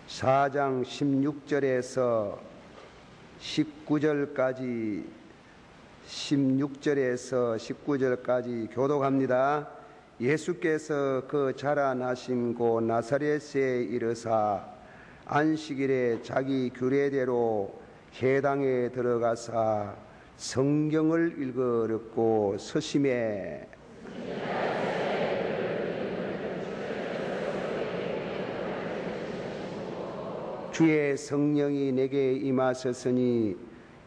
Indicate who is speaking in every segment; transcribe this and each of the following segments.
Speaker 1: 4장 16절에서 19절까지 교독합니다. 예수께서 그 자라나신 곳 나사렛에 이르사 안식일에 자기 규례대로 회당에 들어가사 성경을 읽으려고 서심해 주의 성령이 내게 임하셨으니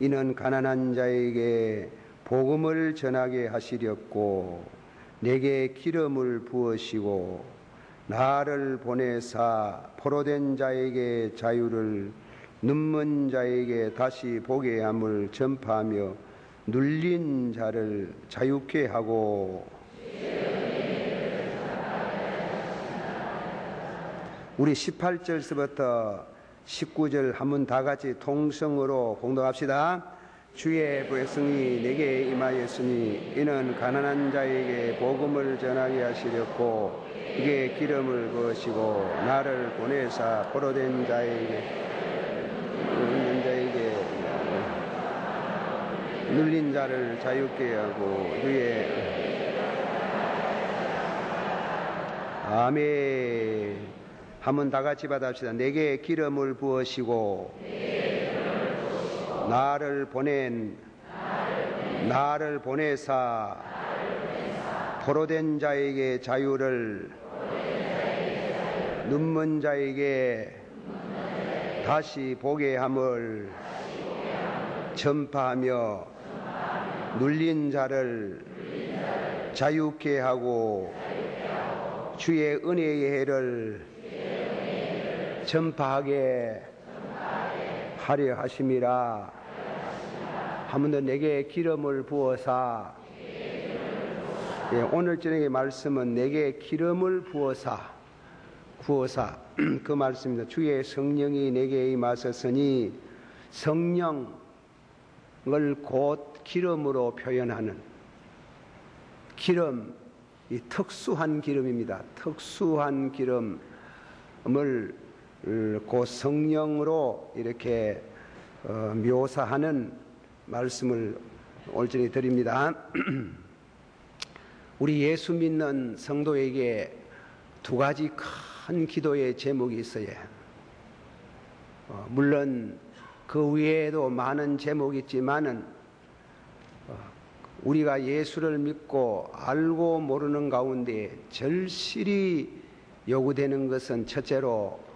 Speaker 1: 이는 가난한 자에게 복음을 전하게 하시렸고 내게 기름을 부으시고 나를 보내사 포로된 자에게 자유를 눈먼 자에게 다시 보게 함을 전파하며 눌린 자를 자유케 하고 우리 18절서부터 19절 한번 다 같이 통성으로 공독합시다. 주의 백성이 내게 임하였으니 이는 가난한 자에게 복음을 전하게 하시렸고 이게 기름을 부으시고 나를 보내사 포로된 자에게 눌린 자를 자유케 하고 주의 아멘. 한번 다 같이 받아봅시다. 내게 기름을 부으시고 나를 보내사 포로된 자에게 자유를 눈먼 자에게 다시 보게 함을 전파하며 눌린 자를 자유케 하고 주의 은혜의 해를 전파하게 하려 하심이라. 한 번 더 내게 기름을 부어사. 오늘 저녁의 말씀은 내게 기름을 부어사 그 말씀입니다. 주의 성령이 내게 임하셨으니 성령을 곧 기름으로 표현하는 기름, 이 특수한 기름입니다. 특수한 기름을 그 성령으로 이렇게 묘사하는 말씀을 올전히 드립니다. 우리 예수 믿는 성도에게 두 가지 큰 기도의 제목이 있어요. 물론 그 외에도 많은 제목이 있지만은 우리가 예수를 믿고 알고 모르는 가운데 절실히 요구되는 것은 첫째로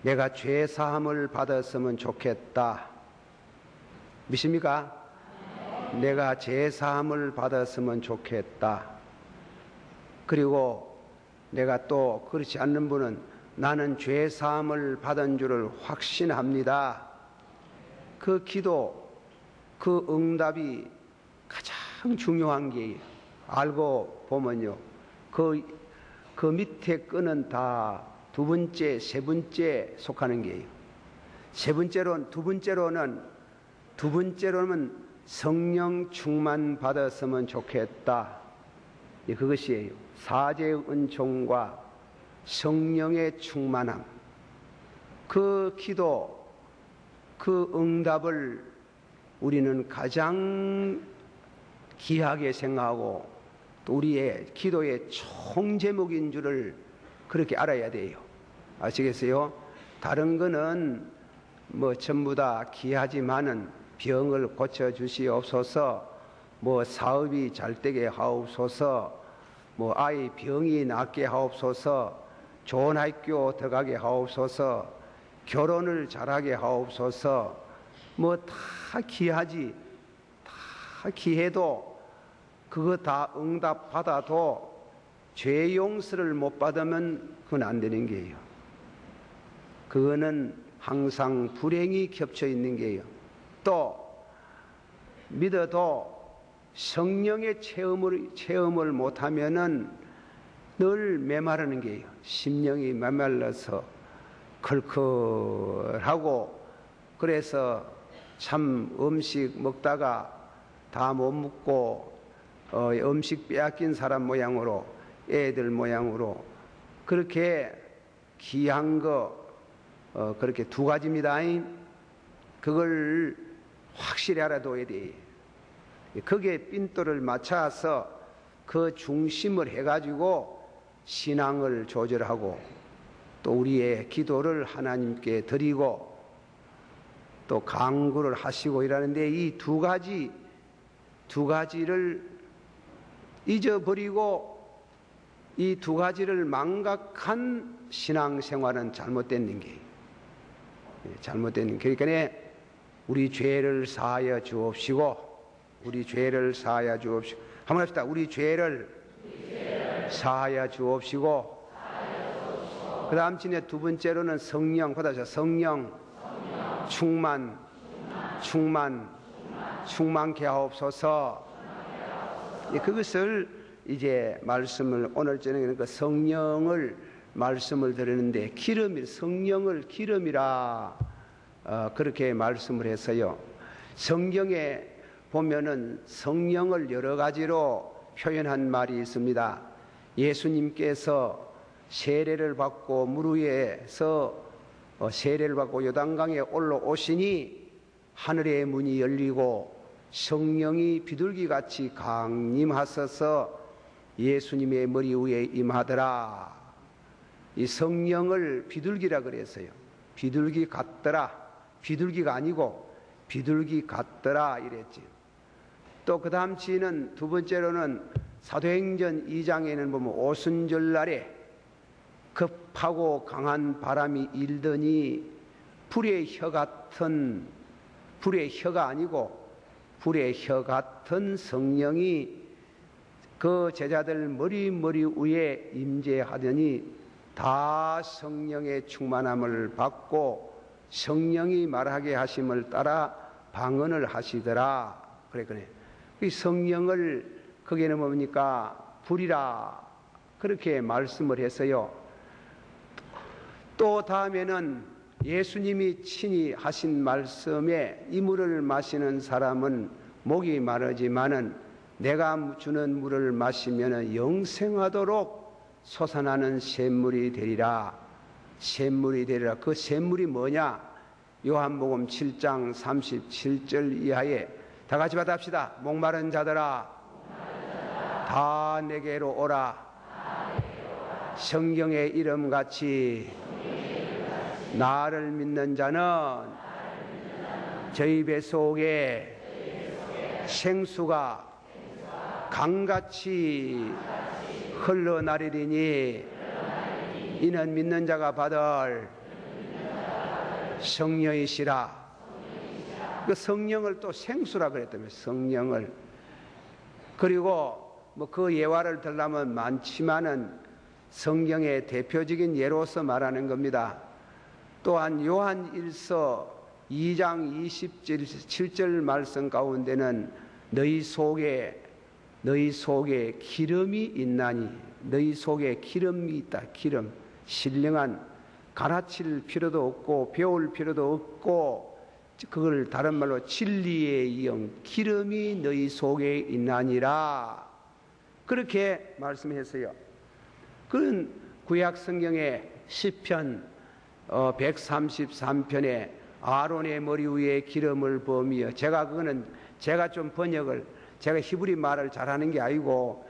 Speaker 1: 내가 죄 사함을 받았으면 좋겠다. 믿습니까? 내가 죄 사함을 받았으면 좋겠다. 그리고 내가 또 그렇지 않는 분은 나는 죄 사함을 받은 줄을 확신합니다. 그 기도, 그 응답이 가장 중요한 게 알고 보면요. 그 밑에 끈은 다 두 번째, 세 번째 속하는 게요. 두 번째로는 성령 충만 받았으면 좋겠다. 그것이에요. 사제의 은총과 성령의 충만함. 그 기도, 그 응답을 우리는 가장 귀하게 생각하고 또 우리의 기도의 총제목인 줄을 그렇게 알아야 돼요. 아시겠어요? 다른 거는 뭐 전부 다 귀하지만은 병을 고쳐 주시옵소서, 뭐 사업이 잘 되게 하옵소서, 뭐 아이 병이 낫게 하옵소서, 좋은 학교 들어가게 하옵소서, 결혼을 잘하게 하옵소서, 뭐 다 귀하지. 다 귀해도 그거 다 응답 받아도 죄 용서를 못 받으면 그건 안 되는 게예요. 그거는 항상 불행이 겹쳐 있는 게예요. 또 믿어도 성령의 체험을 못하면은 늘 메마르는 게예요. 심령이 메말라서 컬컬하고 그래서 참 음식 먹다가 다 못 먹고 음식 빼앗긴 사람 모양으로 애들 모양으로 그렇게 귀한 거 그렇게 두 가지입니다. 그걸 확실히 알아둬야 돼. 거기에 핀도를 맞춰서 그 중심을 해가지고 신앙을 조절하고 또 우리의 기도를 하나님께 드리고 또 강구를 하시고 이러는데 이 두 가지를 잊어버리고 이 두 가지를 망각한 신앙생활은 잘못된 게 그러니까 우리 죄를 사하여 주옵시고 우리 죄를 사하여 주옵시고 한번 합시다. 우리 죄를 사하여 주옵시고 그 다음 진에 두 번째로는 성령 받아서 성령께 하옵소서. 그것을 이제 말씀을 오늘 저녁에 그 성령을 말씀을 드리는데 성령을 기름이라 그렇게 말씀을 해서요. 성경에 보면은 성령을 여러 가지로 표현한 말이 있습니다. 예수님께서 세례를 받고 물 위에서 세례를 받고 요단강에 올라오시니 하늘의 문이 열리고 성령이 비둘기같이 강림하셔서 예수님의 머리 위에 임하더라. 이 성령을 비둘기라 그랬어요. 비둘기 같더라. 비둘기가 아니고 비둘기 같더라 이랬지. 또 그 다음 지는 두 번째로는 사도행전 2장에는 보면 오순절날에 급하고 강한 바람이 일더니 불의 혀가 아니고 불의 혀 같은 성령이 그 제자들 머리 위에 임재하더니 다 성령의 충만함을 받고 성령이 말하게 하심을 따라 방언을 하시더라. 그래. 이 성령을 거기에는 뭡니까? 불이라 그렇게 말씀을 했어요. 또 다음에는 예수님이 친히 하신 말씀에 이 물을 마시는 사람은 목이 마르지만은 내가 주는 물을 마시면 영생하도록 솟아나는 샘물이 되리라. 그 샘물이 뭐냐? 요한복음 7장 37절 이하에 다 같이 받합시다. 목마른 자들아 다 내게로 오라. 성경의 이름같이 나를 믿는 자는 저희 뱃속에 생수가 강같이 흘러나리리니 이는 믿는 자가 받을 성령이시라. 그 성령을 또 생수라 그랬다며 성령을. 그리고 뭐 그 예화를 들려면 많지만은 성경의 대표적인 예로서 말하는 겁니다. 또한 요한 1서 2장 27절 말씀 가운데는 너희 속에 기름이 있나니 너희 속에 기름이 있다. 기름 신령한 가르칠 필요도 없고 배울 필요도 없고 그걸 다른 말로 진리의 영 기름이 너희 속에 있나니라 그렇게 말씀했어요. 그건 구약 성경의 시편 133편에 아론의 머리 위에 기름을 부으며 제가 좀 번역을 제가 히브리 말을 잘하는 게 아니고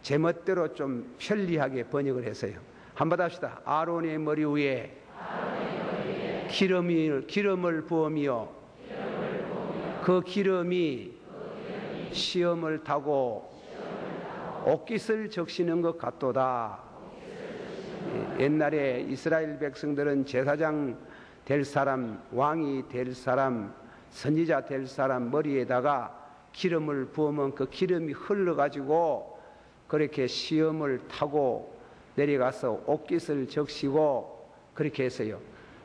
Speaker 1: 제 멋대로 좀 편리하게 번역을 했어요. 한번 합시다. 아론의 머리 위에 기름을 부으며 그 기름이 시험을 타고 옥깃을 적시는 것 같도다. 옛날에 이스라엘 백성들은 제사장 될 사람, 왕이 될 사람, 선지자 될 사람 머리에다가 기름을 부으면 그 기름이 흘러가지고 그렇게 시험을 타고 내려가서 옥깃을 적시고 그렇게 했어요.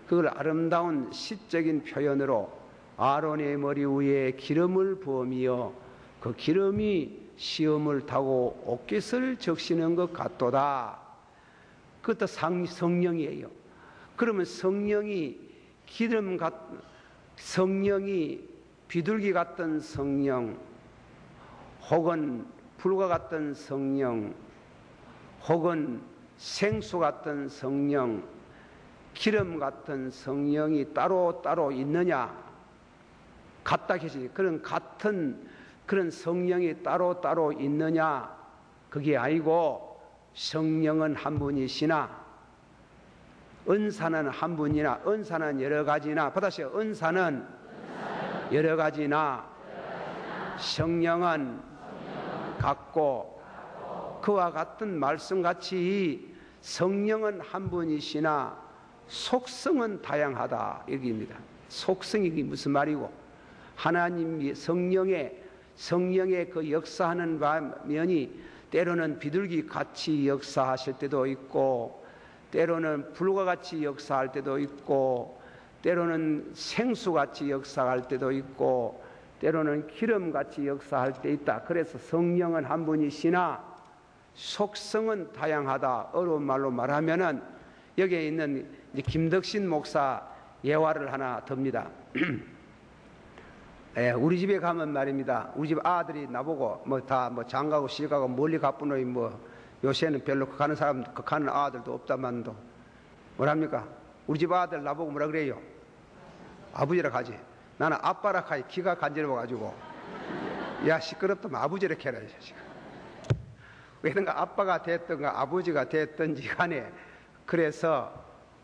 Speaker 1: 그걸 아름다운 시적인 표현으로 아론의 머리 위에 기름을 부으며 그 기름이 시험을 타고 옥깃을 적시는 것 같도다. 그것도 성령이에요. 그러면 성령이 비둘기 같은 성령, 혹은 불과 같은 성령, 혹은 생수 같은 성령, 기름 같은 성령이 따로 있느냐? 같다 계시지. 그런 같은 그런 성령이 따로 있느냐? 그게 아니고 성령은 한 분이시나 은사는 한 분이나 은사는 여러 가지나 다시 은사는 여러 가지나 성령은 같고 그와 같은 말씀같이 성령은 한 분이시나 속성은 다양하다 여기입니다. 속성이 무슨 말이고 하나님 성령의 그 역사하는 면이 때로는 비둘기 같이 역사하실 때도 있고 때로는 불과 같이 역사할 때도 있고 때로는 생수같이 역사할 때도 있고 때로는 기름같이 역사할 때 있다. 그래서 성령은 한 분이시나 속성은 다양하다. 어려운 말로 말하면은 여기에 있는 김덕신 목사 예화를 하나 듭니다. 예, 우리 집에 가면 말입니다. 우리 집 아들이 나보고 장가고 시가고 멀리 가쁘노이 요새는 별로 가는 사람 가는 아들도 없다만도 뭐랍니까? 우리 집 아들 나보고 뭐라 그래요? 아버지라 가지. 나는 아빠라 가지. 기가 간지러워가지고 야 시끄럽다면 아버지라 캐라. 왜든가 아빠가 됐든가 아버지가 됐든지 간에 그래서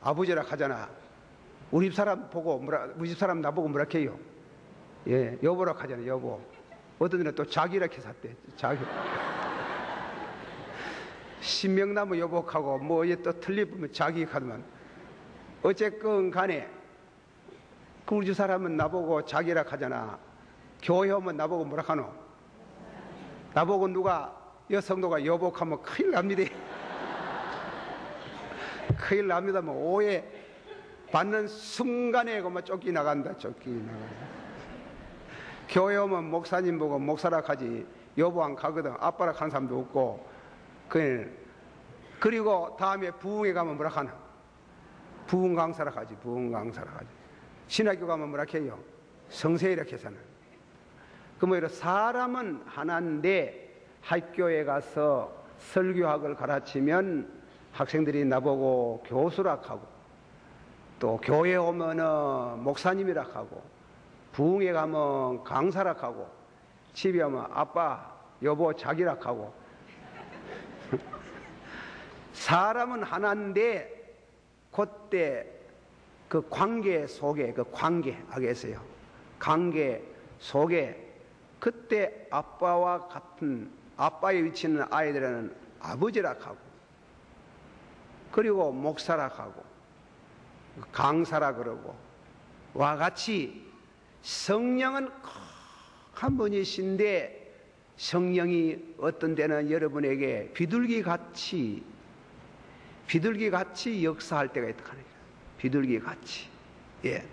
Speaker 1: 아버지라 하잖아. 우리 집 사람 나보고 뭐라 해요? 예, 여보라 하잖아. 여보. 어떤 데는 또 자기라 해샀대. 자기. 신명나무 여복하고 또 틀리면 자기 하더만. 어쨌건 간에 그 우리 집 사람은 나보고 자기라 하잖아. 교회 오면 나보고 뭐라 하노? 나보고 누가 여성도가 여복하면 큰일 납니다. 큰일 납니다. 오해 받는 순간에 쫓겨나간다. 교회 오면 목사님 보고 목사라 하지 여보 안 가거든. 아빠라 하는 사람도 없고 그리고 다음에 부흥회 가면 뭐라 하나? 부흥 강사라 하지. 부흥 강사라 하지. 신학교 가면 뭐라 해요? 성세이라 해서는. 그러면 사람은 하나인데 학교에 가서 설교학을 가르치면 학생들이 나보고 교수라 하고 또 교회 오면은 목사님이라 하고 부흥회 가면 강사라 하고 집에 오면 아빠 여보 자기라 하고 사람은 하나인데 그때 그 관계 속에 알겠어요? 관계 속에 그때 아빠와 같은 아빠의 위치는 아이들은 아버지라 하고 그리고 목사라 하고 강사라 그러고 와 같이 성령은 한 분이신데 성령이 어떤 때는 여러분에게 비둘기 같이 역사할 때가 있다. 비둘기 같이. 예.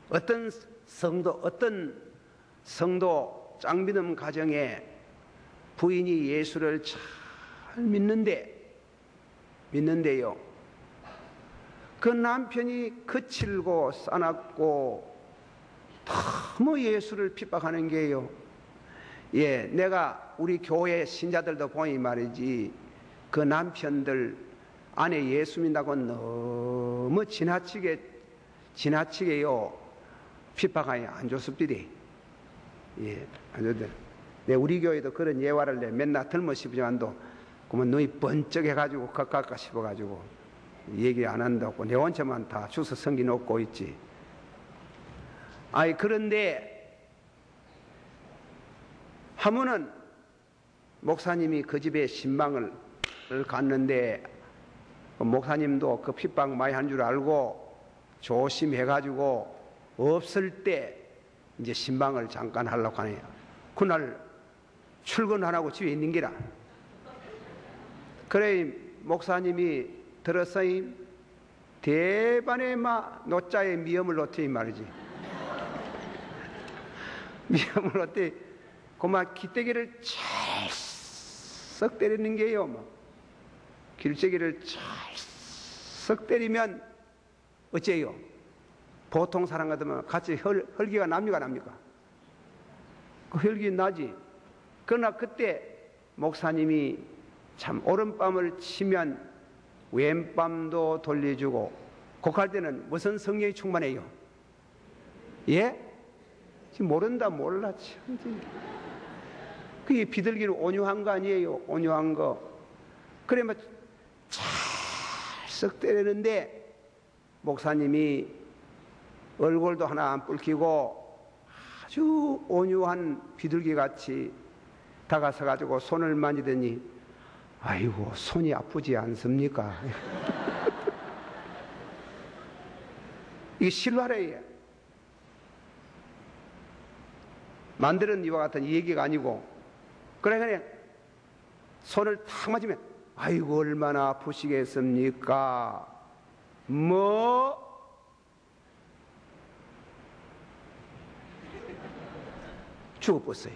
Speaker 1: 어떤 성도 짱믿음 가정에 부인이 예수를 잘 믿는데요. 그 남편이 거칠고 싸납고 너무 예수를 핍박하는 게요. 예, 내가 우리 교회 신자들도 보니 말이지 그 남편들 아내 예수 믿는다고 너무 지나치게요 핍박하니 안 좋습니다. 예, 안 좋대. 네, 우리 교회도 그런 예화를 맨날 들모 싶지만도 그러면 눈이 번쩍해가지고 가깝가 싶어가지고 얘기 안 한다고 내 원체만 다 주워 성기 놓고 있지. 그런데 하면은 목사님이 그 집에 신방을 갔는데 목사님도 그 핍박 많이 한 줄 알고 조심해가지고 없을 때 이제 신방을 잠깐 하려고 하네요. 그날 출근 안 하고 집에 있는 기라. 그래 목사님이 들었어요. 대반에 노자에 미움을 놓지 말이지. 미움을 놓지. 그만 기대기를 찰썩 때리는 게요. 길재기를 찰썩 때리면 어째요? 보통 사람 같으면 같이 혈기가 납니까? 그 혈기 나지. 그러나 그때 목사님이 참 오른밤을 치면 왼밤도 돌려주고. 곡할 때는 무슨 성령이 충만해요? 예? 지금 모른다 몰라 참. 그게 비둘기는 온유한 거 아니에요? 온유한 거. 그래 뭐 찰썩 때리는데 목사님이 얼굴도 하나 안 붉히고 아주 온유한 비둘기같이 다가서 가지고 손을 만지더니 아이고 손이 아프지 않습니까? 이게 실화래요. 만드는 이와 같은 얘기가 아니고. 그래 그냥 손을 탁 맞으면 아이고 얼마나 아프시겠습니까? 뭐 죽어버렸어요.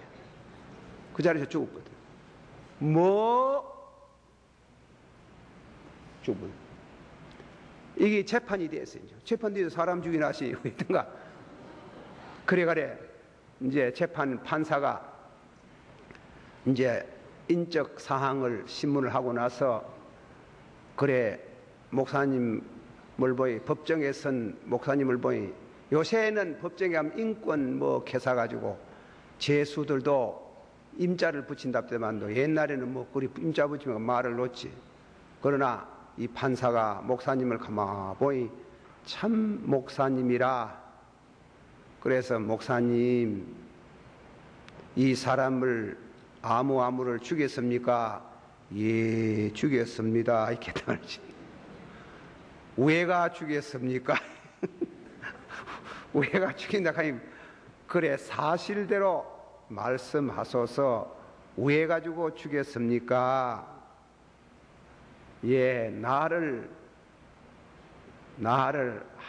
Speaker 1: 그 자리에서 죽어버렸어요. 뭐 죽어버렸어요. 이게 재판이 됐어요. 재판 뒤에서 사람 죽이나 하시고 있던가. 그래 이제 재판 판사가 이제 인적 사항을 신문을 하고 나서 그래 목사님을 보이 법정에선 목사님을 보이 요새는 법정에 가면 인권 뭐 개사 가지고 죄수들도 임자를 붙인답더만도 옛날에는 뭐 그리 임자 붙이면 말을 놓지. 그러나 이 판사가 목사님을 가만 보이 참 목사님이라. 그래서 목사님 이 사람을 아무를 죽였습니까? 예, 죽였습니다. 이렇게 말이지. 왜가 죽였습니까? 왜가 죽인다 하니 그래 사실대로 말씀하소서. 왜 가지고 죽였습니까? 예, 나를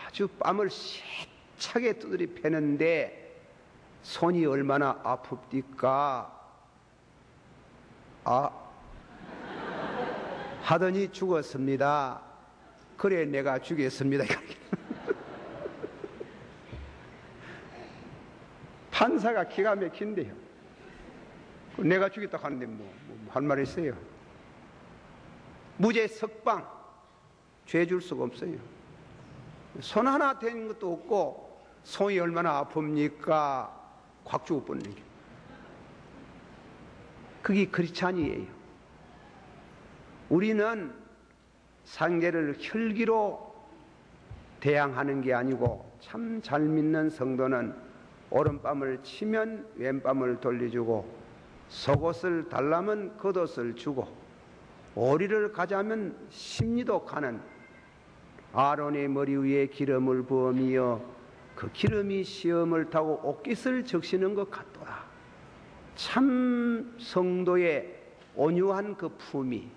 Speaker 1: 아주 뺨을 세차게 두드리 패는데 손이 얼마나 아픕니까? 하더니 죽었습니다. 그래 내가 죽였습니다. 판사가 기가 막힌데요. 내가 죽였다고 하는데 뭐 할 말이 있어요. 무죄 석방, 죄 줄 수가 없어요. 손 하나 댄 것도 없고 손이 얼마나 아픕니까? 확 죽어버리는 게. 그게 크리스찬이에요. 우리는 상대를 혈기로 대항하는 게 아니고 참 잘 믿는 성도는 오른밤을 치면 왼밤을 돌려주고 속옷을 달라면 겉옷을 주고 오리를 가자면 심리도 가는 아론의 머리 위에 기름을 부으며 그 기름이 시험을 타고 옷깃을 적시는 것 같더라. 참 성도의 온유한 그 품위,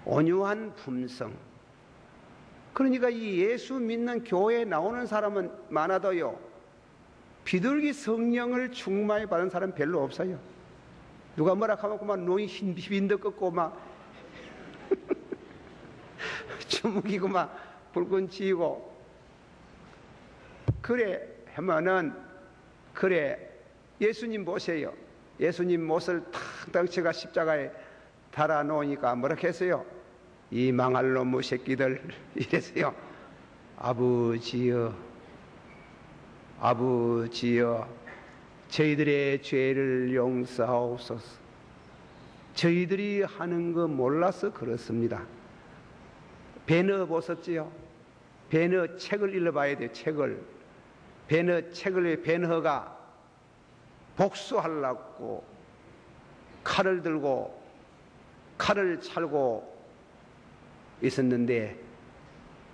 Speaker 1: 온유한 품성. 그러니까 이 예수 믿는 교회에 나오는 사람은 많아도요, 비둘기 성령을 충만히 받은 사람 별로 없어요. 누가 뭐라 하면 그만 눈이 흰빈덕 꺾고 막 주먹이고 막 불끈 지고 그래 하면은 그래 예수님 보세요. 예수님 못을 탁 덩치가 십자가에 달아놓으니까 뭐라 했어요? 이 망할 놈의 새끼들 이랬어요. 아버지여, 아버지여, 저희들의 죄를 용서하옵소서. 저희들이 하는 거 몰라서 그렇습니다. 배너 보셨지요? 배너 책을 읽어봐야 돼요. 책을. 배너 책을 배너가 복수하려고 칼을 들고 칼을 찰고 있었는데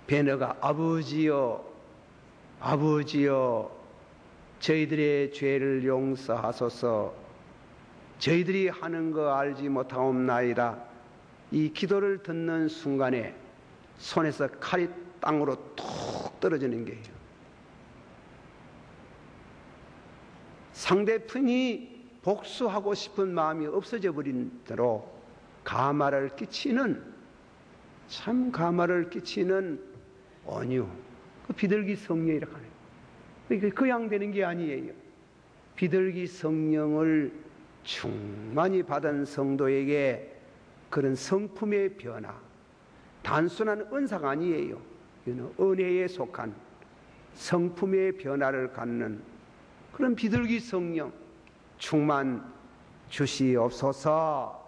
Speaker 1: 배너가 아버지여, 아버지여, 저희들의 죄를 용서하소서. 저희들이 하는 거 알지 못하옵나이다. 이 기도를 듣는 순간에 손에서 칼이 땅으로 툭 떨어지는 거예요. 상대편이 복수하고 싶은 마음이 없어져 버린 대로 가마를 끼치는, 참 가마를 끼치는 온유, 그 비둘기 성령이라고 하네요. 그냥 되는 게 아니에요. 비둘기 성령을 충만히 받은 성도에게 그런 성품의 변화, 단순한 은사가 아니에요. 이는 은혜에 속한 성품의 변화를 갖는 그런 비둘기 성령 충만 주시옵소서.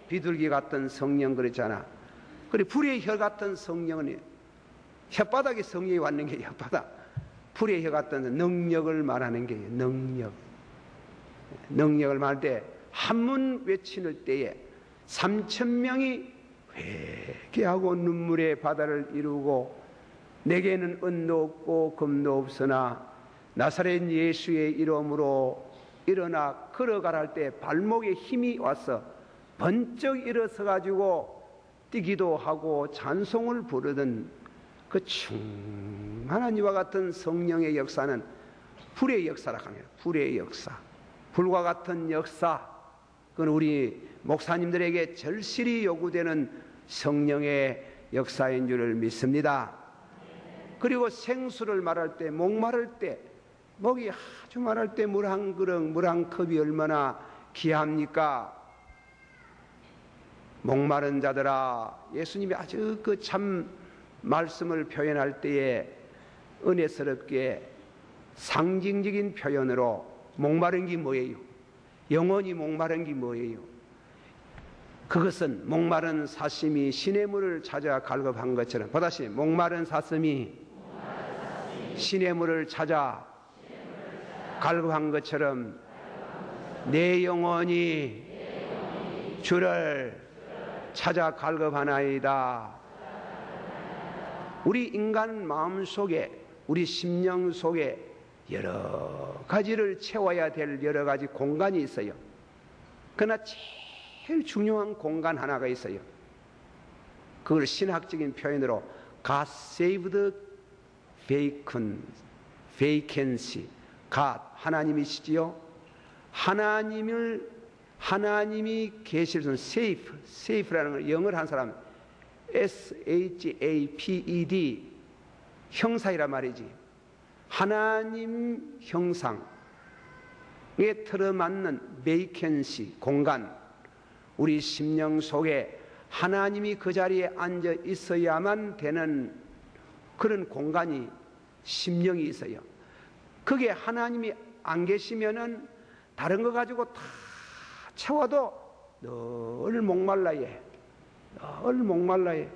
Speaker 1: 비둘기 같은 성령 그랬잖아. 그리고 불의 혀 같은 성령은 혓바닥에 성령이 왔는 게 혓바닥. 불의 혀 같은 능력을 말하는 게 능력을 말할 때 한문 외치는 때에 3,000명이 회개하고 눈물의 바다를 이루고 내게는 은도 없고 금도 없으나 나사렛 예수의 이름으로 일어나 걸어가라 할 때 발목에 힘이 와서 번쩍 일어서 가지고 뛰기도 하고 찬송을 부르던 그 충만한 이와 같은 성령의 역사는 불의 역사라고 합니다. 불의 역사, 불과 같은 역사, 그건 우리 목사님들에게 절실히 요구되는 성령의 역사인 줄을 믿습니다. 그리고 생수를 말할 때, 목마를 때, 목이 아주 마를 때 물 한 그릇, 물 한 컵이 얼마나 귀합니까? 목마른 자들아, 예수님이 아주 그 참 말씀을 표현할 때에 은혜스럽게 상징적인 표현으로 목마른 게 뭐예요? 영원히 목마른 게 뭐예요? 그것은 목마른 사슴이 시냇물을 찾아 갈급한 것처럼, 보다시 목마른 사슴이 시냇물을 찾아 갈급한 것처럼 내 영혼이 주를 찾아 갈급하나이다. 우리 인간 마음 속에, 우리 심령 속에 여러 가지를 채워야 될 여러 가지 공간이 있어요. 그러나 제일 중요한 공간 하나가 있어요. 그걸 신학적인 표현으로 God saved vacancy. God, 하나님이시지요. 하나님이 계시는 safe라는 걸 영어를 한 사람 SHAPED 형사이란 말이지. 하나님 형상에 틀어맞는 vacancy, 공간, 우리 심령 속에 하나님이 그 자리에 앉아 있어야만 되는 그런 공간이 심령이 있어요. 그게 하나님이 안 계시면은 다른 거 가지고 다 채워도 늘 목말라해. 늘 목말라해.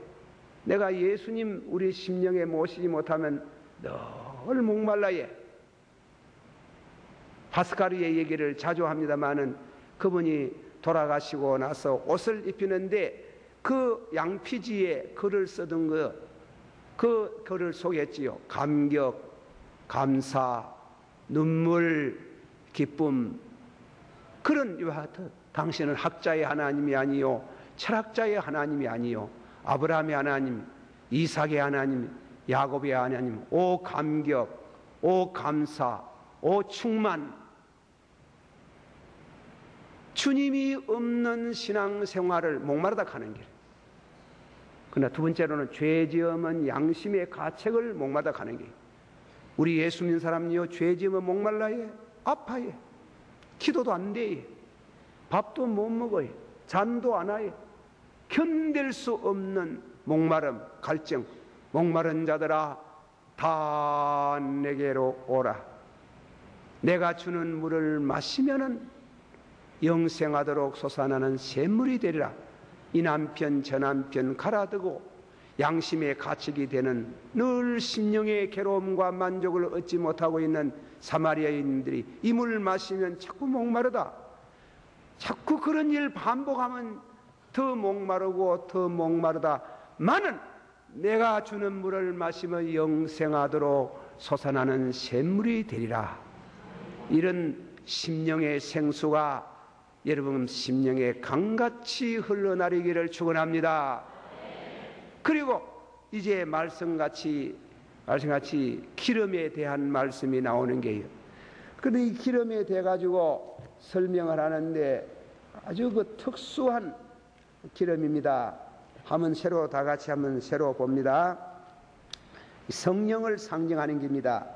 Speaker 1: 내가 예수님 우리 심령에 모시지 못하면 늘 목말라해. 파스카르의 얘기를 자주 합니다마는 그분이 돌아가시고 나서 옷을 입히는데 그 양피지에 글을 쓰던 그 글을 속였지요. 감격, 감사, 눈물, 기쁨. 그런 이와 같은 당신은 학자의 하나님이 아니요, 철학자의 하나님이 아니요, 아브라함의 하나님, 이삭의 하나님, 야곱의 하나님. 오 감격, 오 감사, 오 충만. 주님이 없는 신앙생활을 목마르다 하는 길. 그러나 두 번째로는 죄지음은 양심의 가책을 목마르다 하는 길. 우리 예수 믿는 사람이요, 죄지음은 목말라해, 아파해, 기도도 안 돼, 밥도 못 먹어요, 잠도 안 와요. 견딜 수 없는 목마름, 갈증. 목마른 자들아 다 내게로 오라. 내가 주는 물을 마시면은 영생하도록 솟아나는 샘물이 되리라. 이 남편 저 남편 갈아두고 양심의 가책이 되는 늘 심령의 괴로움과 만족을 얻지 못하고 있는 사마리아인들이 이 물을 마시면 자꾸 목마르다. 자꾸 그런 일 반복하면 더 목마르고 더 목마르다. 많은 내가 주는 물을 마시면 영생하도록 솟아나는 샘물이 되리라. 이런 심령의 생수가 여러분 심령의 강같이 흘러나리기를 축원합니다. 그리고 이제 말씀같이 기름에 대한 말씀이 나오는 게요. 그런데 이 기름에 대해 가지고 설명을 하는데 아주 그 특수한 기름입니다. 한번 다 같이 한번 새로 봅니다. 성령을 상징하는 겁니다.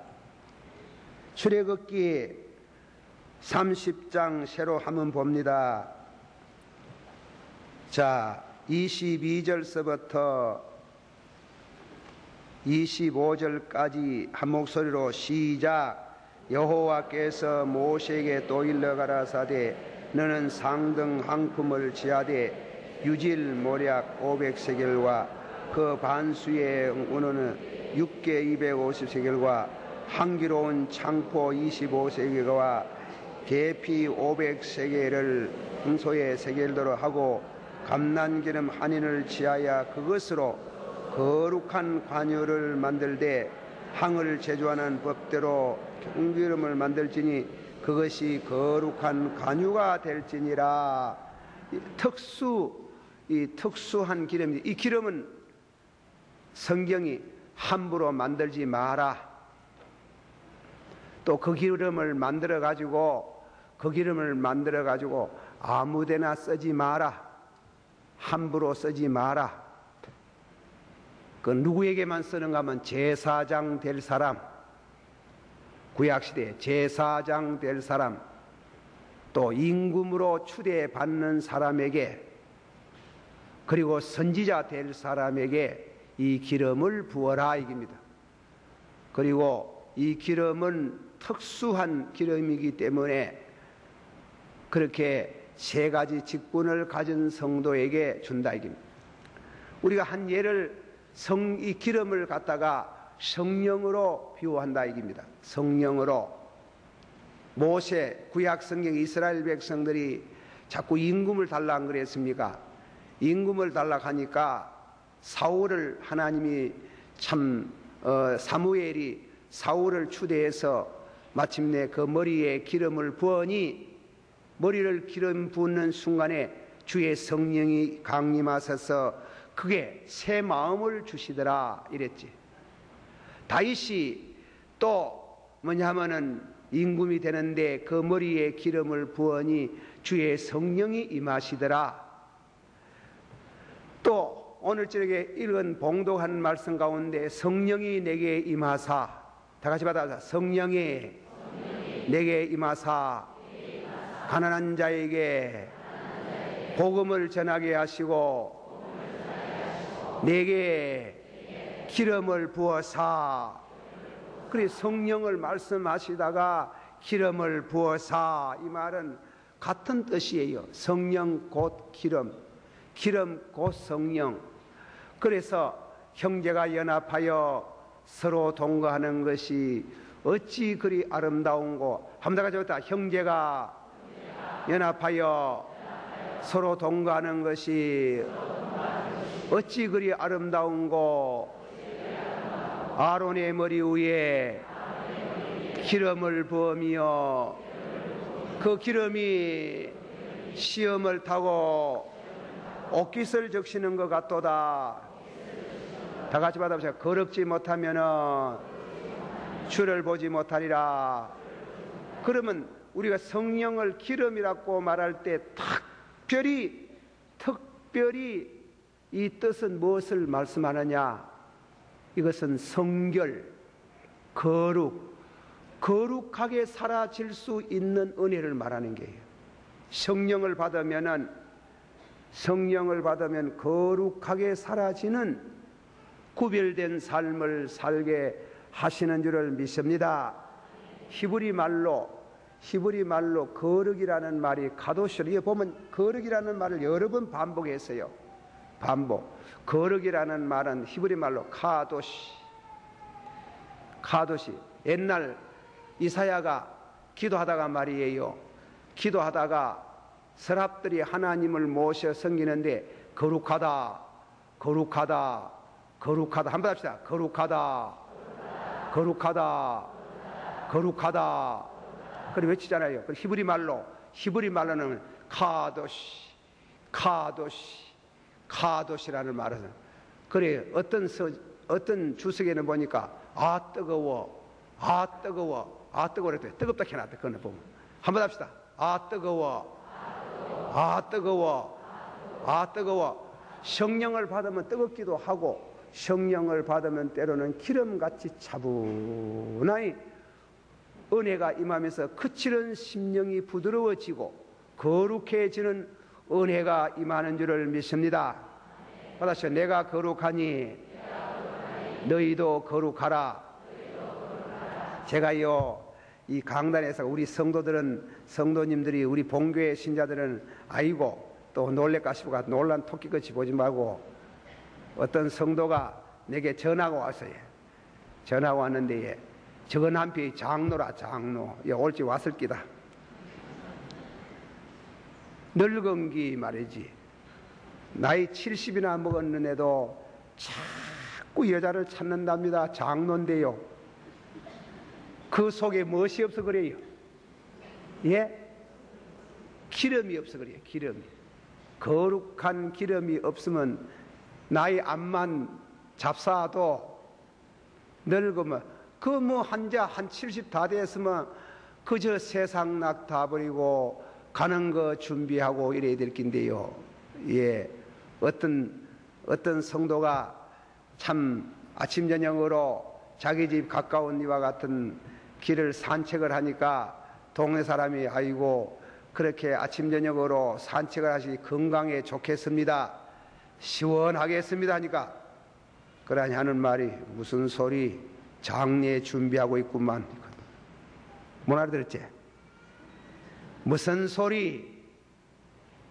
Speaker 1: 출애굽기 30장 새로 한번 봅니다. 자, 22절서부터 25절까지 한 목소리로 시작. 여호와께서 모세에게 또 일러 가라사대 너는 상등 한 품을 지하되 유질 모략 500세겔과 그 반수의 은은 육개 250세겔과 향기로운 창포 25세겔과 계피 500세겔을 흥소의 세겔대로 하고 감난기름 한 인을 지하여 그것으로 거룩한 관유를 만들되 향을 제조하는 법대로 경기름을 만들지니 그것이 거룩한 관유가 될지니라. 특수한 기름이, 이 기름은 성경이 함부로 만들지 마라. 또 그 기름을 만들어 가지고 아무데나 쓰지 마라. 함부로 쓰지 마라. 그 누구에게만 쓰는가 하면 제사장 될 사람, 구약시대에 제사장 될 사람, 또 임금으로 추대받는 사람에게, 그리고 선지자 될 사람에게 이 기름을 부어라 이깁니다. 그리고 이 기름은 특수한 기름이기 때문에 그렇게 세 가지 직분을 가진 성도에게 준다 이깁니다. 우리가 한 예를 이 기름을 갖다가 성령으로 비유한다 이깁니다. 성령으로. 모세 구약 성경 이스라엘 백성들이 자꾸 임금을 달라 안 그랬습니까? 임금을 달라 하니까 사울을 하나님이 사무엘이 사울을 추대해서 마침내 그 머리에 기름을 부으니 머리를 기름 붓는 순간에 주의 성령이 강림하셔서 그게 새 마음을 주시더라 이랬지. 다윗이 또 뭐냐면은 임금이 되는데 그 머리에 기름을 부으니 주의 성령이 임하시더라. 또 오늘 저녁에 읽은 봉독한 말씀 가운데 성령이 내게 임하사, 다 같이 받아서 성령이 내게 임하사 가난한 자에게 복음을 전하게 하시고 내게 기름을 부어사. 그래 성령을 말씀하시다가 기름을 부어사, 이 말은 같은 뜻이에요. 성령 곧 기름, 기름 곧 성령. 그래서 형제가 연합하여 서로 동거하는 것이 어찌 그리 아름다운고. 한번 다 같이 형제가 연합하여 서로 동거하는 것이 어찌 그리 아름다운고. 아론의 머리 위에 기름을 부으며 그 기름이 시험을 타고 옷깃을 적시는 것 같도다. 다 같이 받아보세요. 거룩지 못하면 주를 보지 못하리라. 그러면 우리가 성령을 기름이라고 말할 때 특별히 이 뜻은 무엇을 말씀하느냐? 이것은 성결, 거룩하게 살아질 수 있는 은혜를 말하는 게예요. 성령을 받으면 거룩하게 살아지는 구별된 삶을 살게 하시는 줄을 믿습니다. 히브리 말로 거룩이라는 말이 가도시로, 이게 보면 거룩이라는 말을 여러 번 반복했어요. 거룩이라는 말은 히브리 말로 카도시. 옛날 이사야가 기도하다가 말이에요. 기도하다가 서랍들이 하나님을 모셔 섬기는데 거룩하다. 한번 합시다. 거룩하다. 그래 외치잖아요. 히브리 말로는 카도시라는 말은, 그래 어떤 주석에는 보니까 뜨거워 그랬대. 뜨겁다 해놨대. 그거는 보면 한번 합시다. 뜨거워. 성령을 받으면 뜨겁기도 하고, 성령을 받으면 때로는 기름같이 차분하니 은혜가 임하면서 거칠은 심령이 부드러워지고 거룩해지는 은혜가 임하는 줄을 믿습니다. 받아서 내가 거룩하니 너희도 거룩하라. 제가요, 이 강단에서 우리 성도님들이 우리 본교회 신자들은 아이고 또 놀랄까 싶어가 놀란 토끼같이 보지 말고, 어떤 성도가 내게 전화가 왔어요. 전화가 왔는데 저건 한편이 장로라, 장로. 올지 왔을 기다. 늙은 기 말이지. 나이 70이나 먹었는데도 자꾸 여자를 찾는답니다. 장로인데요. 그 속에 무엇이 없어 그래요? 예? 기름이 없어 그래요. 기름이. 거룩한 기름이 없으면 나이 암만 잡사도 늙으면 그 뭐 한자 한 70 다 됐으면 그저 세상 낙 다 버리고 가는 거 준비하고 이래야 될 낀데요. 예. 어떤 성도가 참 아침 저녁으로 자기 집 가까운 이와 같은 길을 산책을 하니까 동네 사람이 아이고 그렇게 아침 저녁으로 산책을 하시니 건강에 좋겠습니다. 시원하겠습니다 하니까, 그러니 하는 말이 무슨 소리, 장례 준비하고 있구만. 못 알아들었지? 무슨 소리,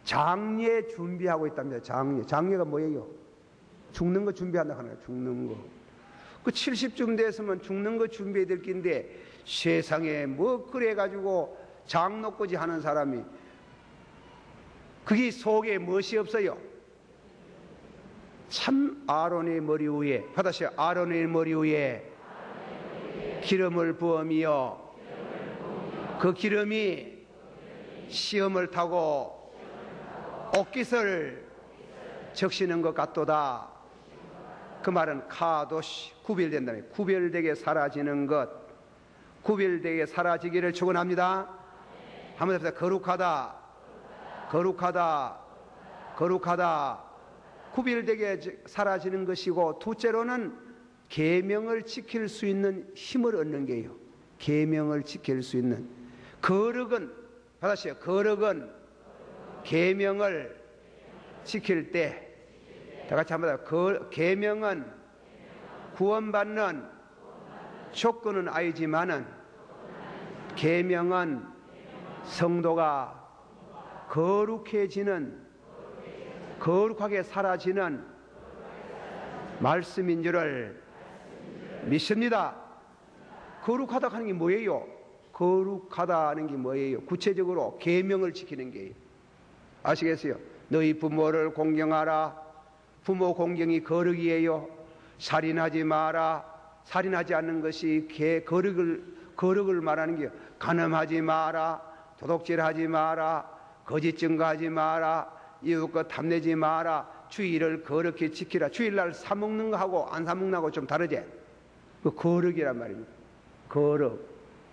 Speaker 1: 장례 준비하고 있답니다. 장례가 뭐예요? 죽는 거 준비한다 하는 거예요. 죽는 거. 그 70쯤 됐으면 죽는 거 준비해야 될 낀데 세상에 뭐 그래가지고 장로까지 하는 사람이 그게 속에 무엇이 없어요? 참 아론의 머리 위에, 받으세요. 아론의 머리 위에 기름을 부으며 그 기름이 시험을 타고 옷깃을 적시는 것 같도다. 그 말은 카도시, 구별된다면 구별되게 사라지는 것, 구별되게 사라지기를 축원합니다. 한번 해보세요. 거룩하다, 거룩하다, 거룩하다. 구별되게 사라지는 것이고, 둘째로는 계명을 지킬 수 있는 힘을 얻는 게요. 계명을 지킬 수 있는. 거룩은, 받으세요. 거룩은 계명을 지킬 때, 다 같이 한번 더. 계명은 구원받는 조건은 아니지만은 계명은 성도가 거룩해지는, 거룩하게 사라지는 말씀인 줄을 믿습니다. 거룩하다 하는 게 뭐예요? 거룩하다 하는 게 뭐예요? 구체적으로 계명을 지키는 게 아시겠어요? 너희 부모를 공경하라. 부모 공경이 거룩이에요. 살인하지 마라. 살인하지 않는 것이 거룩을 말하는 게, 간음하지 마라. 도둑질하지 마라. 거짓 증거하지 마라. 이웃 것 탐내지 마라. 주일을 거룩히 지키라. 주일날 사먹는 거하고 안 사먹는 거하고 좀 다르지? 그 거룩이란 말입니다.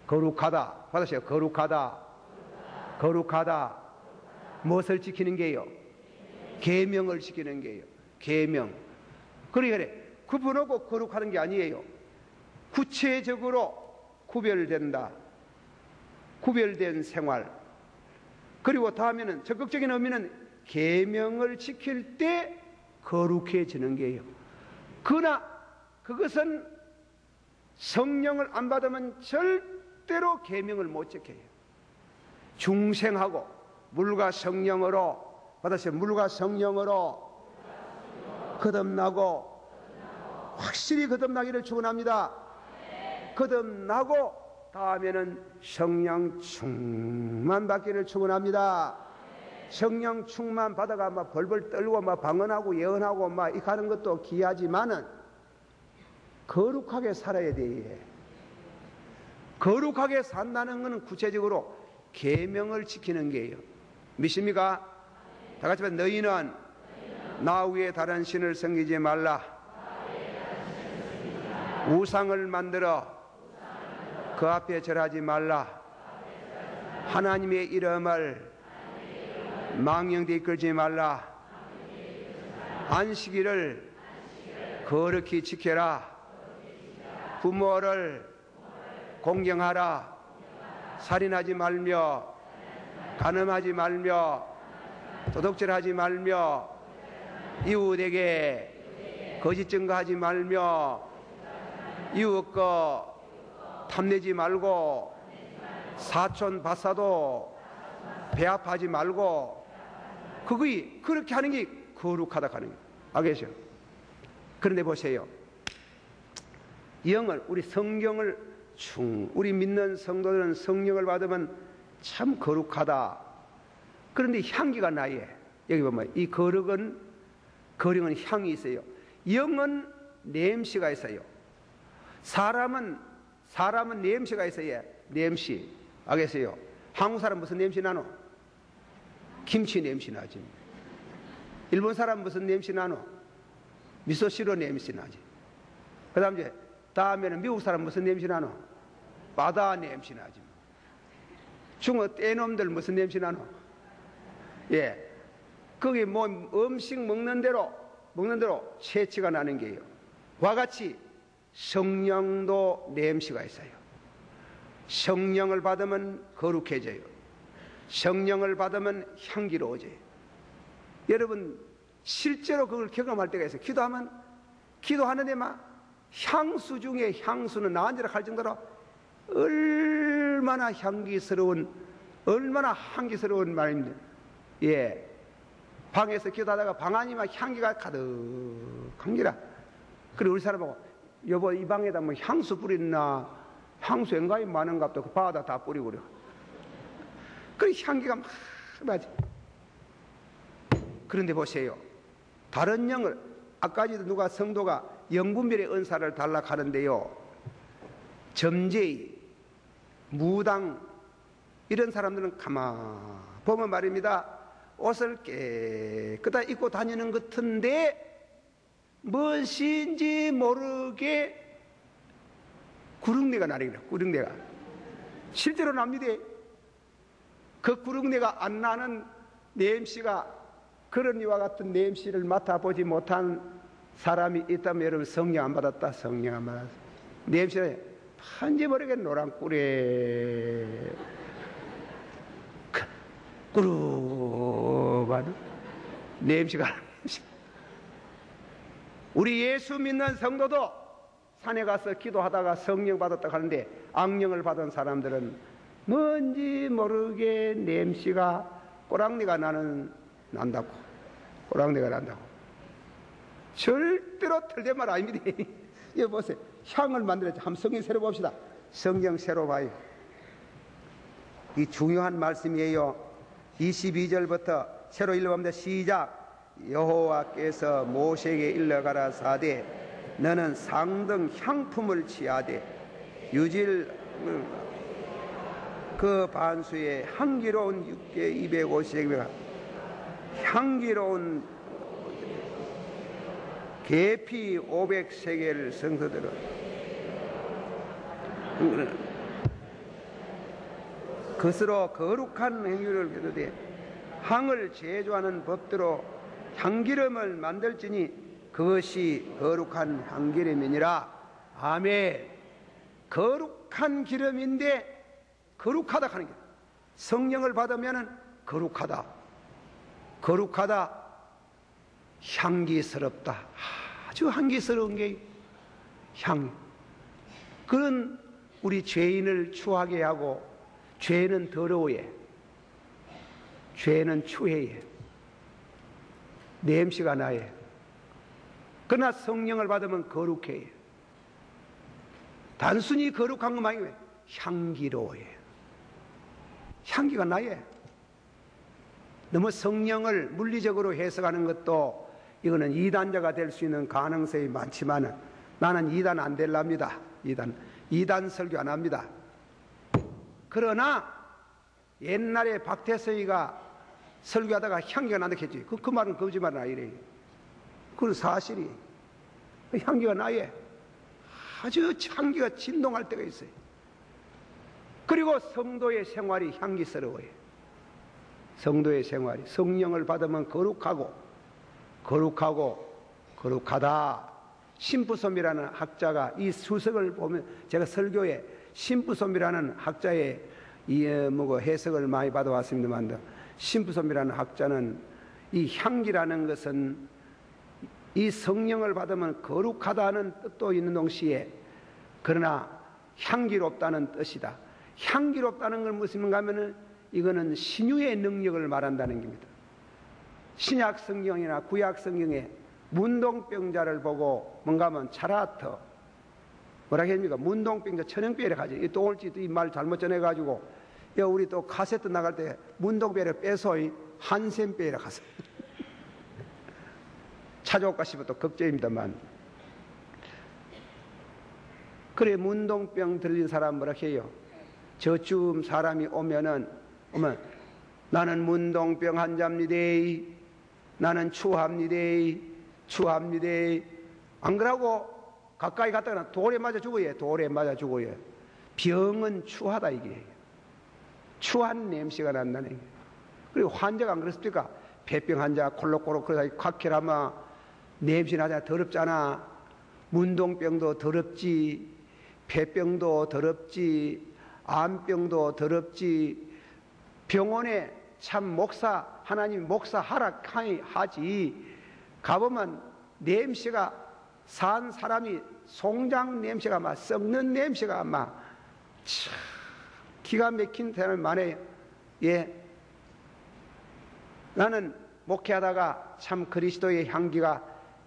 Speaker 1: 거룩하다. 받으세요. 거룩하다. 거룩하다. 무엇을 지키는 게요? 계명을 지키는 게요. 계명. 그래. 구분하고 거룩하는 게 아니에요. 구체적으로 구별된다. 구별된 생활. 그리고 다음에는 적극적인 의미는 계명을 지킬 때 거룩해지는 게요. 그러나 그것은 성령을 안 받으면 절대로 계명을 못 지켜요. 중생하고 물과 성령으로, 받으세요. 물과 성령으로 거듭나고, 확실히 거듭나기를 축원합니다. 거듭나고 다음에는 성령 충만 받기를 축원합니다. 성령 충만 받아가 막 벌벌 떨고 막 방언하고 예언하고 막 이렇게 하는 것도 귀하지만은 거룩하게 살아야 돼. 거룩하게 산다는 것은 구체적으로 계명을 지키는 게예요. 믿습니까? 다 같이 말해. 너희는 나 위에 다른 신을 섬기지 말라. 우상을 만들어 그 앞에 절하지 말라. 하나님의 이름을 망령되이 이끌지 말라. 안식일을 거룩히 지켜라. 부모를 공경하라. 살인하지 말며, 간음하지 말며, 도둑질하지 말며, 이웃에게 거짓 증거하지 말며, 이웃 거 탐내지 말고 사촌 바사도 배합하지 말고 그거이 그렇게 하는 게 거룩하다 하는 거예요. 알겠죠? 그런데 보세요. 영을 우리 성경을 우리 믿는 성도들은 성령을 받으면 참 거룩하다. 그런데 향기가 나예. 여기 보면 이 거룩은 향이 있어요. 영은 냄새가 있어요. 사람은 냄새가 있어요. 냄새. 알겠어요? 한국 사람 무슨 냄새 나노? 김치 냄새 나지. 일본 사람 무슨 냄새 나노? 미소시로 냄새 나지. 그 다음에는 미국 사람 무슨 냄새 나노? 바다 냄새 나지. 중국 떼놈들 무슨 냄새 나노? 예. 거기 뭐 음식 먹는 대로 채취가 나는 게요. 와 같이 성령도 냄새가 있어요. 성령을 받으면 거룩해져요. 성령을 받으면 향기로워져요. 여러분 실제로 그걸 경험할 때가 있어요. 기도하는데 막 향수 중에 향수는 나한테라 할 정도로 얼마나 향기스러운 말입니다. 예. 방에서 기도하다가 방 안이 막 향기가 가득한 기라. 그리고 우리 사람하고 여보 이 방에다 뭐 향수 뿌렸나? 향수 엔가이 많은갑다. 그 바다 다 뿌리고 그래. 그 향기가 막 나지. 그런데 보세요. 다른 영을 아까지도 누가 성도가 영분별의 은사를 달라 하는데요. 점제이, 무당 이런 사람들은 가만 보면 말입니다. 옷을 깨끗하게 입고 다니는 것 같은데 무엇인지 모르게 구릉내가 나는 거예요. 구릉내가 실제로 납니다. 그 구릉내가 안 나는 냄새가 그런 이와 같은 냄새를 맡아보지 못한 사람이 있다면 여러분 성령 안 받았다. 성령 안 받았다. 냄새가 한지 모르게 노란 꿀에 꾸룩한 냄새가 우리 예수 믿는 성도도 산에 가서 기도하다가 성령 받았다 하는데 악령을 받은 사람들은 뭔지 모르게 냄새가 꼬랑내가 난다고. 꼬랑내가 난다고. 절대로 틀린 말 아닙니다. 이거 보세요. 향을 만들었죠. 한번 성경 새로 봅시다. 성경 새로 봐요. 이 중요한 말씀이에요. 22절부터 새로 읽어봅니다. 시작. 여호와께서 모세에게 일러가라 사대 너는 상등 향품을 취하되 유질 그 반수에 향기로운 육개 250개 향기로운 계피 500세겔을 성서들어 그스로 거룩한 행위를 해도되 향을 제조하는 법대로 향기름을 만들지니 그것이 거룩한 향기름이니라. 아멘. 거룩한 기름인데 거룩하다 하는 게 성령을 받으면 거룩하다. 거룩하다. 향기스럽다. 아주 향기스러운 게 향. 그런 우리 죄인을 추하게 하고 죄는 더러워해. 죄는 추해해. 냄새가 나해. 그러나 성령을 받으면 거룩해. 단순히 거룩한 것만이 왜? 향기로워해. 향기가 나해. 너무 성령을 물리적으로 해석하는 것도 이거는 이단자가 될 수 있는 가능성이 많지만 나는 이단 안 될랍니다. 이단 설교 안 합니다. 그러나 옛날에 박태서이가 설교하다가 향기가 난다 했지. 그 말은 거짓말 아니래. 그건 사실이. 향기가 나예. 아주 향기가 진동할 때가 있어요. 그리고 성도의 생활이 향기스러워요. 성도의 생활이 성령을 받으면 거룩하다. 신부솜이라는 학자가 이 수석을 보면 제가 설교에 신부솜이라는 학자의 해석을 많이 받아왔습니다만 신부솜이라는 학자는 이 향기라는 것은 이 성령을 받으면 거룩하다는 뜻도 있는 동시에 그러나 향기롭다는 뜻이다. 향기롭다는 건 무엇인가 하면은 이거는 신유의 능력을 말한다는 겁니다. 신약 성경이나 구약 성경에 문둥병자를 보고 뭔가 하면 차라터 뭐라 합니까? 문둥병자 천연병이라 하지. 또 올지 이 말 잘못 전해가지고 우리 또 카세트 나갈 때 문둥병을 빼서 한센병이라 하세요. 찾아올까 싶어 또 걱정입니다만. 그래 문둥병 들린 사람 뭐라 해요? 저쯤 사람이 오면 나는 문둥병 환자입니다. 나는 추합니다. 안 그러고 가까이 갔다가 돌에 맞아 죽어요. 돌에 맞아 죽어요. 병은 추하다 이게. 추한 냄새가 난다는 게. 그리고 환자가 안 그렇습니까? 폐병 환자 콜록콜록 그러다 콱혈하면 냄새 나잖아. 더럽잖아. 문둥병도 더럽지. 폐병도 더럽지. 암병도 더럽지. 병원에 참 목사 하나님 목사하라 하지 가보면 냄새가 산 사람이 송장 냄새가 막 썩는 냄새가 막 참 기가 막힌 사람이 많아요. 예, 나는 목회하다가 참 그리스도의 향기가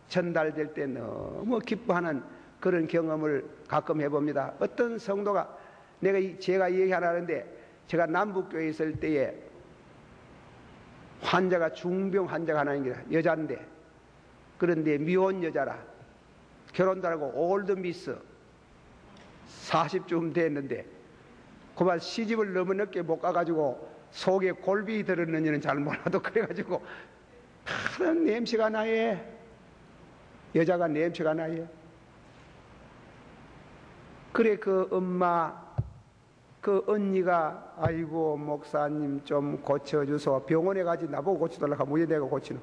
Speaker 1: 전달될 때 너무 기뻐하는 그런 경험을 가끔 해봅니다. 어떤 성도가 제가 얘기하라는데 제가 남북교회에 있을 때에 환자가 중병 환자가 하나 있는 게 여자인데 그런데 미혼 여자라 결혼도 하고 올드미스 40쯤 됐는데 그만 시집을 너무 늦게 못 가가지고 속에 골비 들었는지는 잘 몰라도 그래가지고 파란 냄새가 나요. 여자가 냄새가 나요. 그래 그 엄마 그 언니가 아이고 목사님 좀 고쳐주소. 병원에 가지 나보고 고쳐달라고 하면 내가 고치노.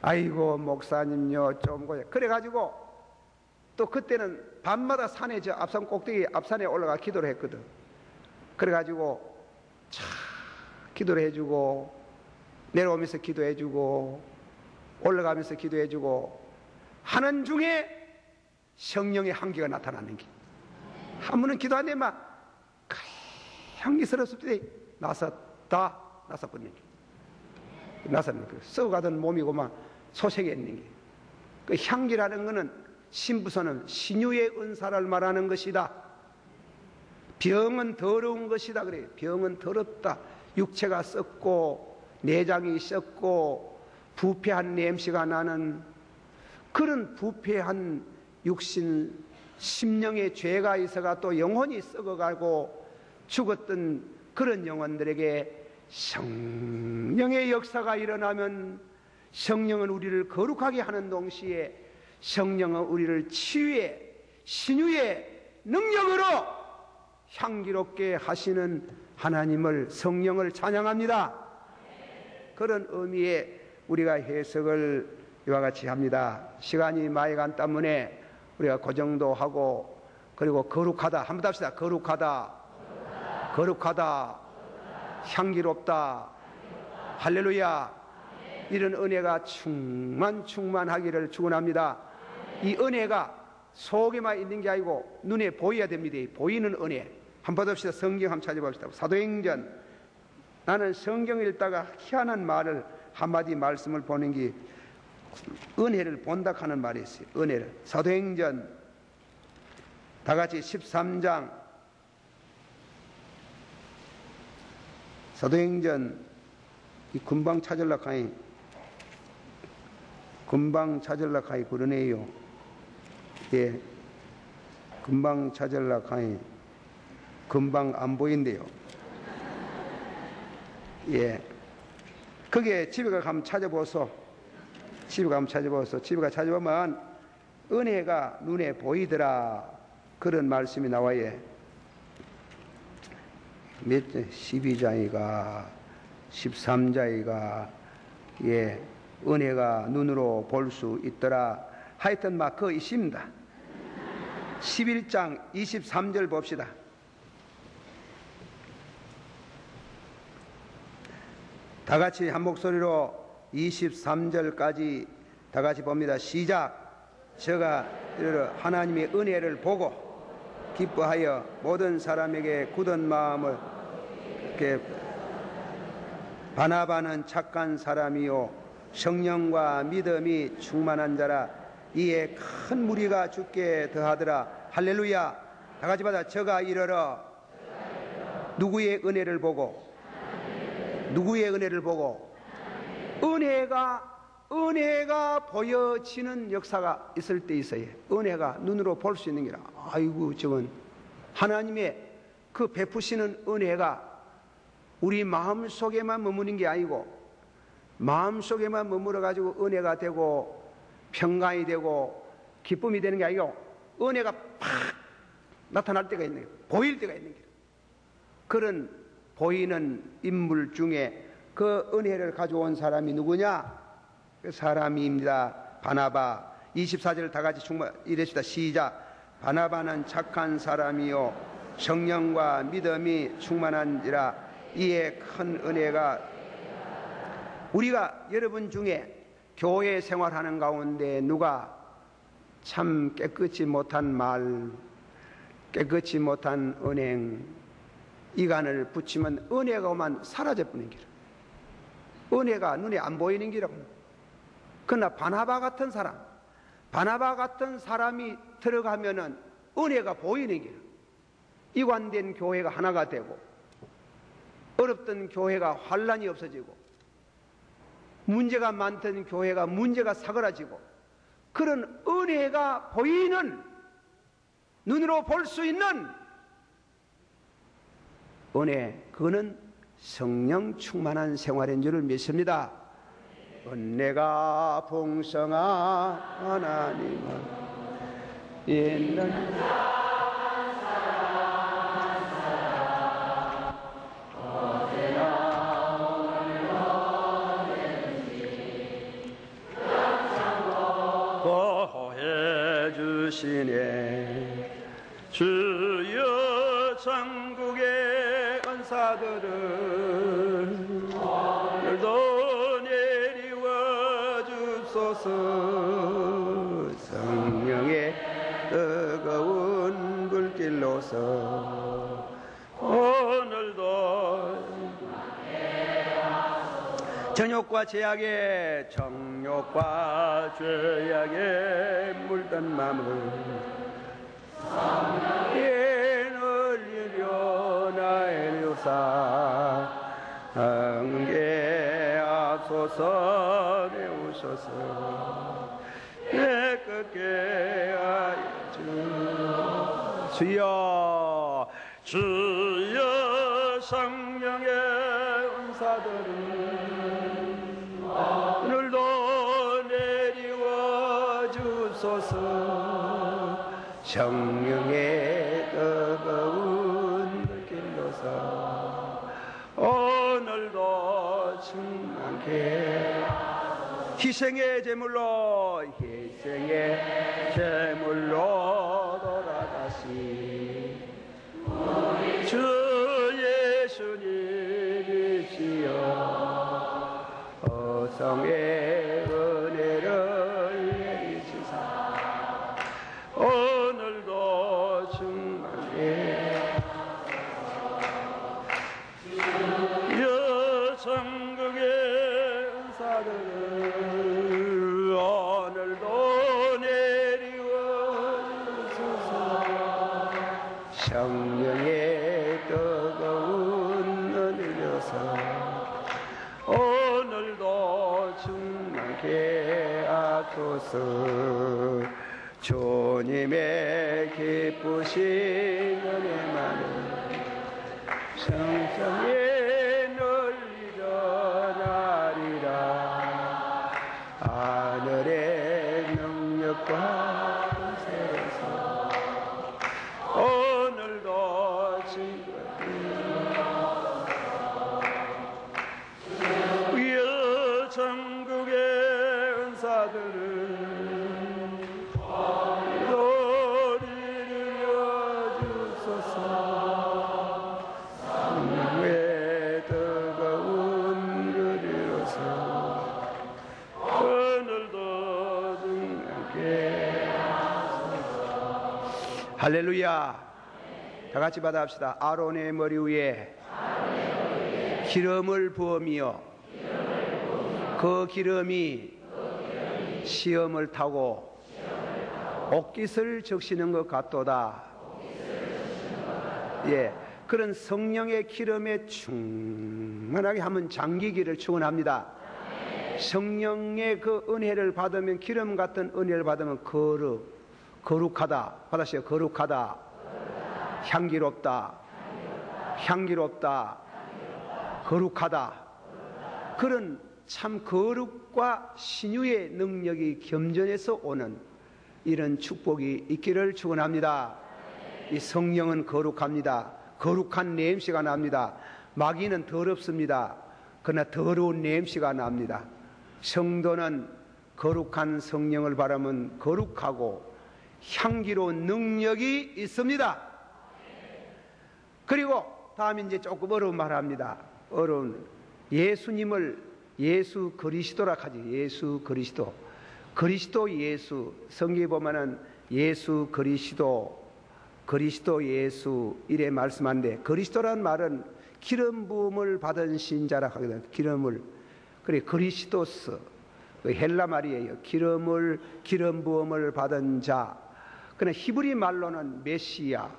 Speaker 1: 아이고 목사님요 좀 고쳐. 그래가지고 또 그때는 밤마다 산에 저 앞산 꼭대기 앞산에 올라가 기도를 했거든. 그래가지고 참 기도를 해주고 내려오면서 기도해주고 올라가면서 기도해주고 하는 중에 성령의 향기가 나타나는 게 한 번은 기도하는데 막 향기스럽을 때 나섰거든요. 나섰는 거. 썩어가던 몸이고 막 소생이 있는 게. 그 향기라는 것은 신부서는 신유의 은사를 말하는 것이다. 병은 더러운 것이다. 그래. 병은 더럽다. 육체가 썩고 내장이 썩고 부패한 냄새가 나는 그런 부패한 육신 심령의 죄가 있어가 또 영혼이 썩어가고 죽었던 그런 영혼들에게 성령의 역사가 일어나면 성령은 우리를 거룩하게 하는 동시에 성령은 우리를 치유의 신유의 능력으로 향기롭게 하시는 하나님을 성령을 찬양합니다. 그런 의미에 우리가 해석을 이와 같이 합니다. 시간이 많이 간 때문에 우리가 그 정도 하고 그리고 거룩하다 한번 합시다. 거룩하다. 향기롭다. 할렐루야. 이런 은혜가 충만하기를 축원합니다. 이 은혜가 속에만 있는 게 아니고 눈에 보여야 됩니다. 보이는 은혜. 한번 봅시다. 성경 한번 찾아봅시다. 사도행전. 나는 성경 읽다가 희한한 말을 한마디 말씀을 보는 게 은혜를 본다 하는 말이 있어요. 은혜를. 사도행전 다 같이 13장 사도행전 금방 찾으려고 하니 그러네요. 예, 금방 찾으려고 하니 금방 안 보인대요. 예, 그게 집에 가면 찾아보소. 집에 가면 찾아보소. 집에 가 찾아보면 은혜가 눈에 보이더라. 그런 말씀이 나와요. 몇 12장이가 13장이가 예, 은혜가 눈으로 볼 수 있더라. 하여튼 막 그거 있습니다. 11장 23절 봅시다. 다 같이 한 목소리로 23절까지 다 같이 봅니다. 시작. 저가 하나님의 은혜를 보고 기뻐하여 모든 사람에게 굳은 마음을 이렇게 바나바는 착한 사람이요 성령과 믿음이 충만한 자라. 이에 큰 무리가 죽게 더하더라. 할렐루야. 다 같이 받아. 저가 이르러 누구의 은혜를 보고 은혜가 보여지는 역사가 있을 때 있어요. 은혜가 눈으로 볼 수 있는 게라. 아이고 저건 하나님의 그 베푸시는 은혜가 우리 마음속에만 머무는 게 아니고 마음속에만 머물러 가지고 은혜가 되고 평강이 되고 기쁨이 되는 게 아니고 은혜가 팍 나타날 때가 있는 거예요. 보일 때가 있는 거예요. 그런 보이는 인물 중에 그 은혜를 가져온 사람이 누구냐? 그 사람입니다. 바나바. 24절 다 같이 이랬습니다. 시작. 바나바는 착한 사람이요 성령과 믿음이 충만한지라. 이에 큰 은혜가. 우리가 여러분 중에 교회 생활하는 가운데 누가 참 깨끗이 못한 말, 깨끗이 못한 은행, 이간을 붙이면 은혜가만 사라져버리는 기라. 은혜가 눈에 안 보이는 기라고. 그러나 바나바 같은 사람이 들어가면은 은혜가 보이는 기라. 이관된 교회가 하나가 되고 어렵던 교회가 환란이 없어지고 문제가 많던 교회가 문제가 사그라지고 그런 은혜가 보이는 눈으로 볼 수 있는 은혜, 그거는 성령 충만한 생활인 줄을 믿습니다. 은혜가 풍성한 하나님은 있는 거해 주시네. 주여 천국의 은사들을 오늘도 내리워 주소서. 성령의 뜨거운 불길로서 오늘도 정욕과 죄악에 물든 마음을 늘리려 나의 요사 응게 앞서서 내오셔서 내 끝게 하여 주여 성령의 은사들을 오늘도 내리워 주소서. 성령의 뜨거운 불길로서 오늘도 충만케 희생의 제물로 돌아가시 주 예수님이시여 어성의 은혜를 내리시사 오늘도 충만히 여성국의 은사들을 오늘도 내리워 주소서. 성령의 뜨거운 은혜여서 오늘도 충만케 하소서. 주님의 기쁘신 은혜만은 성성에 널리 전하리라. 하늘의 능력과 권세에서 오늘도 위여 전국의 은사들을 할렐루야. 다 같이 받아합시다. 아론의 머리 위에 기름을 부으며 그 기름이 시험을 타고 옥깃을 적시는 것 같도다. 예, 그런 성령의 기름에 충만하게 하면 장기기를 축원합니다. 성령의 그 은혜를 받으면, 기름 같은 은혜를 받으면 거룩하다. 받으세요. 거룩하다. 향기롭다. 거룩하다. 그런 참 거룩과 신유의 능력이 겸전해서 오는 이런 축복이 있기를 축원합니다. 이 성령은 거룩합니다. 거룩한 냄새가 납니다. 마귀는 더럽습니다. 그러나 더러운 냄새가 납니다. 성도는 거룩한 성령을 바라면 거룩하고 향기로운 능력이 있습니다. 그리고 다음에 이제 조금 어려운 말 합니다. 어려운, 예수님을 예수 그리스도라 하지. 예수 그리스도, 그리스도 예수. 성경에 보면은 예수 그리스도, 그리스도 예수 이래 말씀한데, 그리스도란 말은 기름 부음을 받은 신자라 하거든. 기름을, 그래 그리스도스, 그 헬라 말이에요. 기름 부음을 받은 자. 그러나 히브리 말로는 메시아.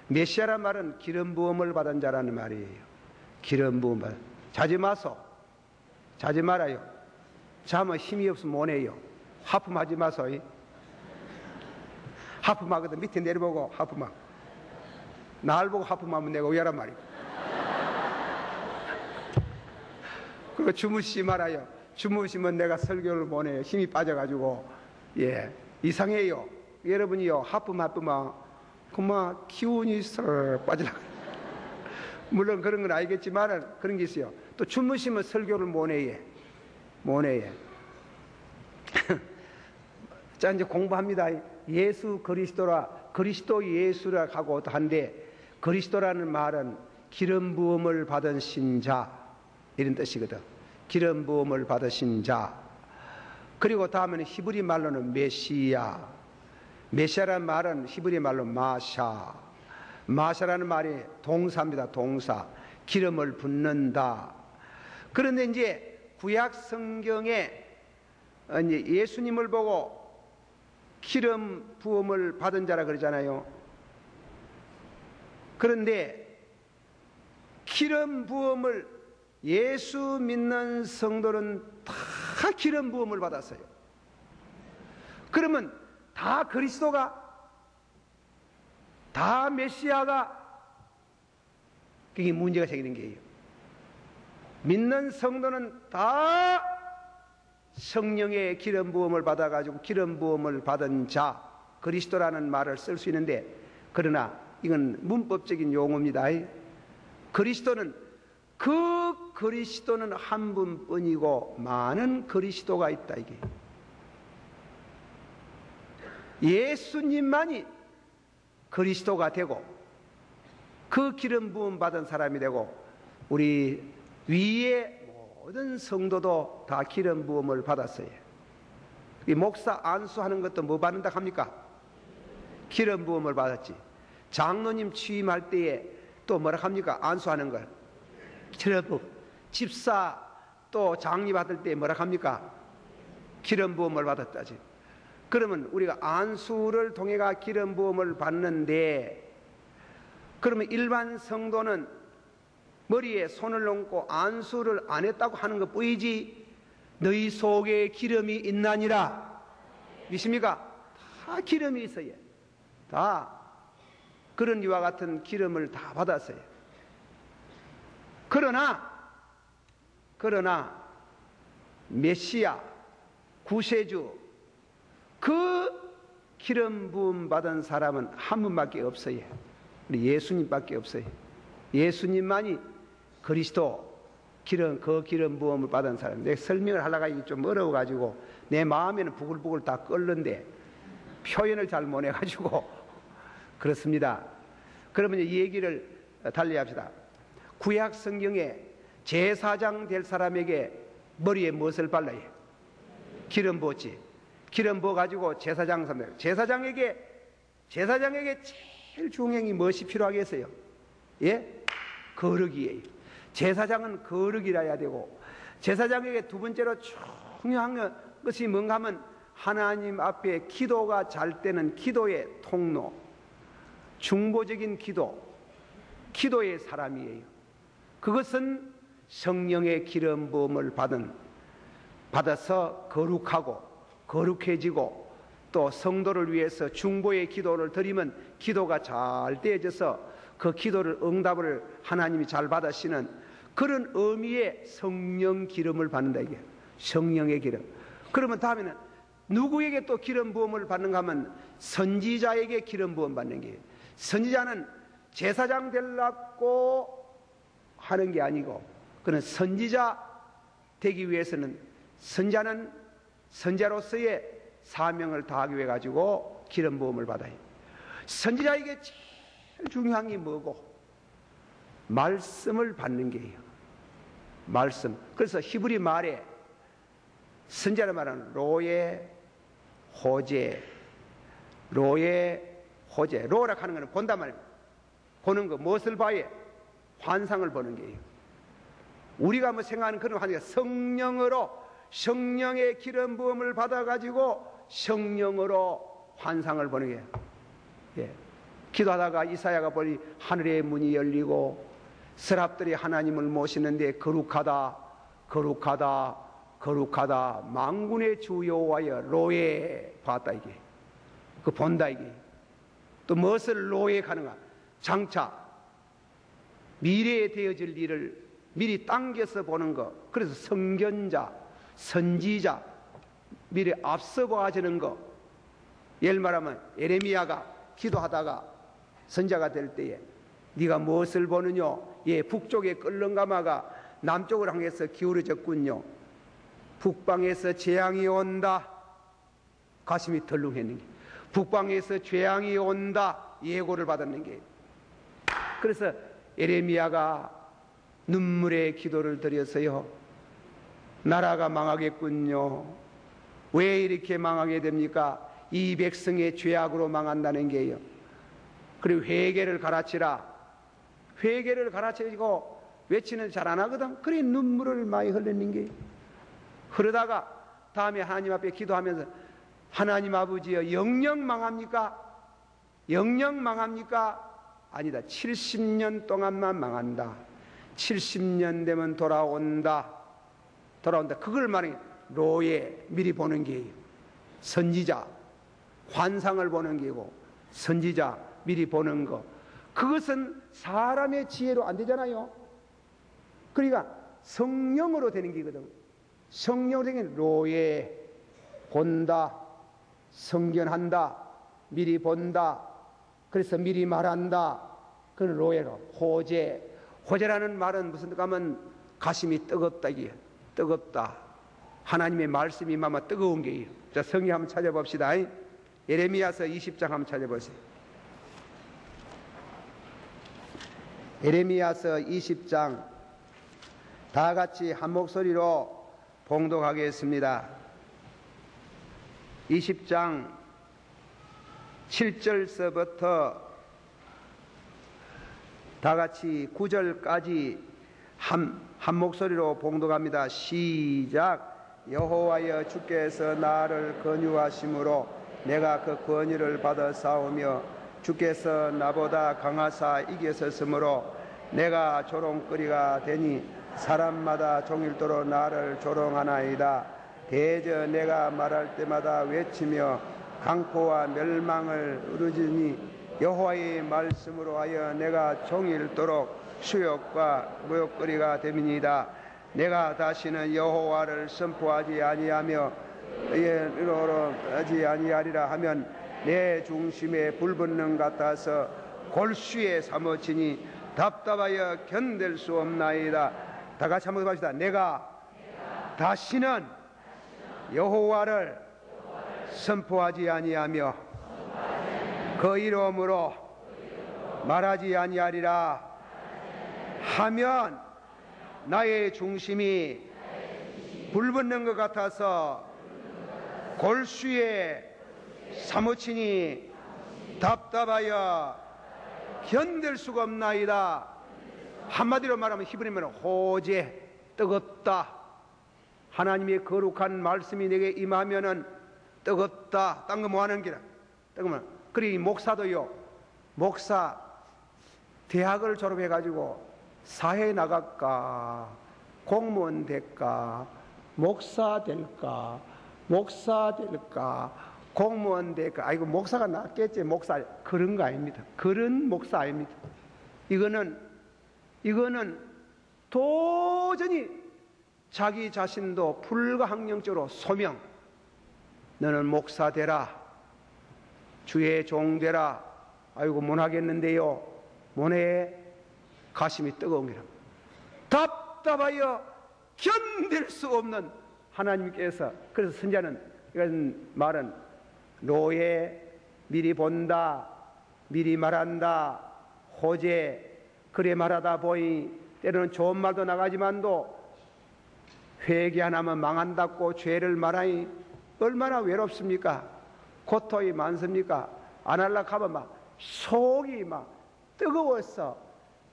Speaker 1: 메시아란 말은 기름 부음을 받은 자라는 말이에요. 기름 부음 받은. 자지 마소. 자지 말아요. 자면 힘이 없으면 못 해요. 하품하지 마소. 하품하거든. 밑에 내려보고 하품하. 날 보고 하품하면 내가 오야란 말이고. 그리고 주무시지 말아요. 주무시면 내가 설교를 못 해요. 힘이 빠져가지고. 예, 이상해요. 여러분이요, 하품하면 그만 기운이 썰 빠지려고. 물론 그런 건 알겠지만 그런 게 있어요. 또 주무시면 설교를 못 해요. 못 해요. 자, 이제 공부합니다. 예수 그리스도라, 그리스도 예수라 하고 한데, 그리스도라는 말은 기름 부음을 받은 신자 이런 뜻이거든. 기름 부음을 받으신 자. 그리고 다음에는 히브리 말로는 메시아. 메시아라는 말은 히브리 말로 마샤. 마샤라는 말이 동사입니다. 동사. 기름을 붓는다. 그런데 이제 구약 성경에 이제 예수님을 보고 기름 부음을 받은 자라 그러잖아요. 그런데 기름 부음을 예수 믿는 성도는 다 기름 부음을 받았어요. 그러면 다 그리스도가, 다 메시아가, 그게 문제가 생기는 게예요. 믿는 성도는 다 성령의 기름 부음을 받아가지고 기름 부음을 받은 자, 그리스도라는 말을 쓸 수 있는데, 그러나 이건 문법적인 용어입니다. 그리스도는, 그 그리스도는 한 분뿐이고 많은 그리스도가 있다. 이게 예수님만이 그리스도가 되고 그 기름 부음 받은 사람이 되고, 우리 위에 모든 성도도 다 기름 부음을 받았어요. 이 목사 안수하는 것도 뭐 받는다 합니까? 기름 부음을 받았지. 장로님 취임할 때에 또 뭐라 합니까? 안수하는 걸. 기름 부음. 집사 또 장리 받을 때 뭐라 합니까? 기름 부음을 받았다지. 그러면 우리가 안수를 통해가 기름 부음을 받는데, 그러면 일반 성도는 머리에 손을 얹고 안수를 안 했다고 하는 것 뿐이지, 너희 속에 기름이 있나니라. 믿습니까? 다 기름이 있어요. 다 그런 이와 같은 기름을 다 받았어요. 그러나 메시아, 구세주, 그 기름 부음 받은 사람은 한 분밖에 없어요. 우리 예수님밖에 없어요. 예수님만이 그리스도, 그 기름 부음을 받은 사람. 내가 설명을 하려고 하기 좀 어려워가지고 내 마음에는 부글부글 다 끓는데 표현을 잘 못해가지고 그렇습니다. 그러면 이 얘기를 달리 합시다. 구약 성경에 제사장 될 사람에게 머리에 무엇을 발라요? 기름 부었지. 기름 부어가지고 제사장에게 제일 중요한 무엇이 필요하겠어요? 예? 거룩이에요. 제사장은 거룩이라 해야 되고, 제사장에게 두 번째로 중요한 것이 뭔가 하면 하나님 앞에 기도가 잘 되는 기도의 통로, 중보적인 기도, 기도의 사람이에요. 그것은 성령의 기름 부음을 받아서 거룩하고 거룩해지고, 또 성도를 위해서 중보의 기도를 드리면 기도가 잘 되어져서 그 기도를 응답을 하나님이 잘 받으시는 그런 의미의 성령 기름을 받는다, 이게 성령의 기름. 그러면 다음에는 누구에게 또 기름 부음을 받는가 하면 선지자에게 기름 부음 받는 게, 선지자는 제사장 되려고 하는 게 아니고, 그는 선지자 되기 위해서는 선자는 선자로서의 사명을 다하기 위해 가지고 기름 부음을 받아요. 선지자에게 제일 중요한 게 뭐고? 말씀을 받는 게예요. 말씀. 그래서 히브리 말에 선자를 말하는 로에 호제, 로에 호제, 로라 하는 것은 본단 말입니다. 보는 거, 무엇을 봐요? 환상을 보는 게예요. 우리가 뭐 생각하는 그런 환상, 성령으로, 성령의 기름 부음을 받아가지고 성령으로 환상을 보는 게예요. 예. 기도하다가 이사야가 보니 하늘의 문이 열리고 서랍들이 하나님을 모시는데 거룩하다, 거룩하다, 거룩하다, 만군의 주 여호와여 로에 봤다, 이게 그 본다, 이게 또 무엇을 로에 가는가? 장차 미래에 되어질 일을 미리 당겨서 보는 거. 그래서 선견자, 선지자, 미리 앞서 보아지는 거. 예를 말하면 예레미야가 기도하다가 선자가 될 때에 네가 무엇을 보느냐? 예, 북쪽에 끓는가마가 남쪽을 향해서 기울어졌군요. 북방에서 재앙이 온다. 가슴이 덜렁했는 게, 북방에서 재앙이 온다 예고를 받았는 게. 그래서 예레미야가 눈물의 기도를 드려서요, 나라가 망하겠군요. 왜 이렇게 망하게 됩니까? 이 백성의 죄악으로 망한다는 게요. 그리고 회개를 가르치라. 회개를 가르치고 외치는 잘 안 하거든. 그래 눈물을 많이 흘리는 게. 그러다가 다음에 하나님 앞에 기도하면서 하나님 아버지여 영영 망합니까? 영영 망합니까? 아니다. 70년 동안만 망한다. 70년 되면 돌아온다. 돌아온다. 그걸 말해 로에 미리 보는 게 선지자, 환상을 보는 게고, 선지자 미리 보는 거. 그것은 사람의 지혜로 안 되잖아요. 그러니까 성령으로 되는 게거든. 성령으로 되는 게 로에 본다, 성견한다, 미리 본다. 그래서 미리 말한다. 그건 로에로. 호제, 호제라는 말은 무슨 뜻 하면 가슴이 뜨겁다, 이게 뜨겁다. 하나님의 말씀이 마마 뜨거운 게요. 자, 성경 한번 찾아봅시다. 예레미야서 20장 한번 찾아보세요. 예레미야서 20장 다 같이 한 목소리로 봉독하겠습니다. 20장 7절서부터 다 같이 9절까지 한 목소리로 봉독합니다. 시작. 여호와여 주께서 나를 권유하심으로 내가 그 권유를 받아 싸우며 주께서 나보다 강하사 이겼었으므로 내가 조롱거리가 되니 사람마다 종일토록 나를 조롱하나이다. 대저 내가 말할 때마다 외치며 강포와 멸망을 이루지니 여호와의 말씀으로 하여 내가 종일토록 수욕과 모욕거리가 됨이니이다. 내가 다시는 여호와를 선포하지 아니하며 예로로 하지 아니하리라 하면 내 중심에 불붙는 같아서 골수에 사무치니 답답하여 견딜 수 없나이다. 다 같이 한번 합시다. 내가 다시는 여호와를 선포하지 아니하며 그 이름으로 말하지 아니하리라 하면 나의 중심이 불붙는 것 같아서 골수에 사무치니 답답하여 견딜 수가 없나이다. 한마디로 말하면 히브리어로 호재, 뜨겁다. 하나님의 거룩한 말씀이 내게 임하면은 뜨겁다. 딴 거 뭐 하는 기라. 뜨거면. 그리 목사도요. 목사 대학을 졸업해 가지고 사회에 나갈까, 공무원 될까, 목사 될까, 공무원 될까. 아이고 목사가 낫겠지. 목사 그런 거 아닙니다. 그런 목사 아닙니다. 이거는 도저히 자기 자신도 불가항력적으로 소명. 너는 목사 되라. 주의 종 되라. 아이고 못하겠는데요. 못해. 가슴이 뜨거운 기라. 답답하여 견딜 수 없는 하나님께서. 그래서 선자는 이런 말은 노예, 미리 본다, 미리 말한다, 호재, 그래 말하다 보이 때로는 좋은 말도 나가지만도 회개 안 하면 망한다고 죄를 말하니 얼마나 외롭습니까? 고통이 많습니까? 안 하려고 하면 막 속이 막 뜨거워서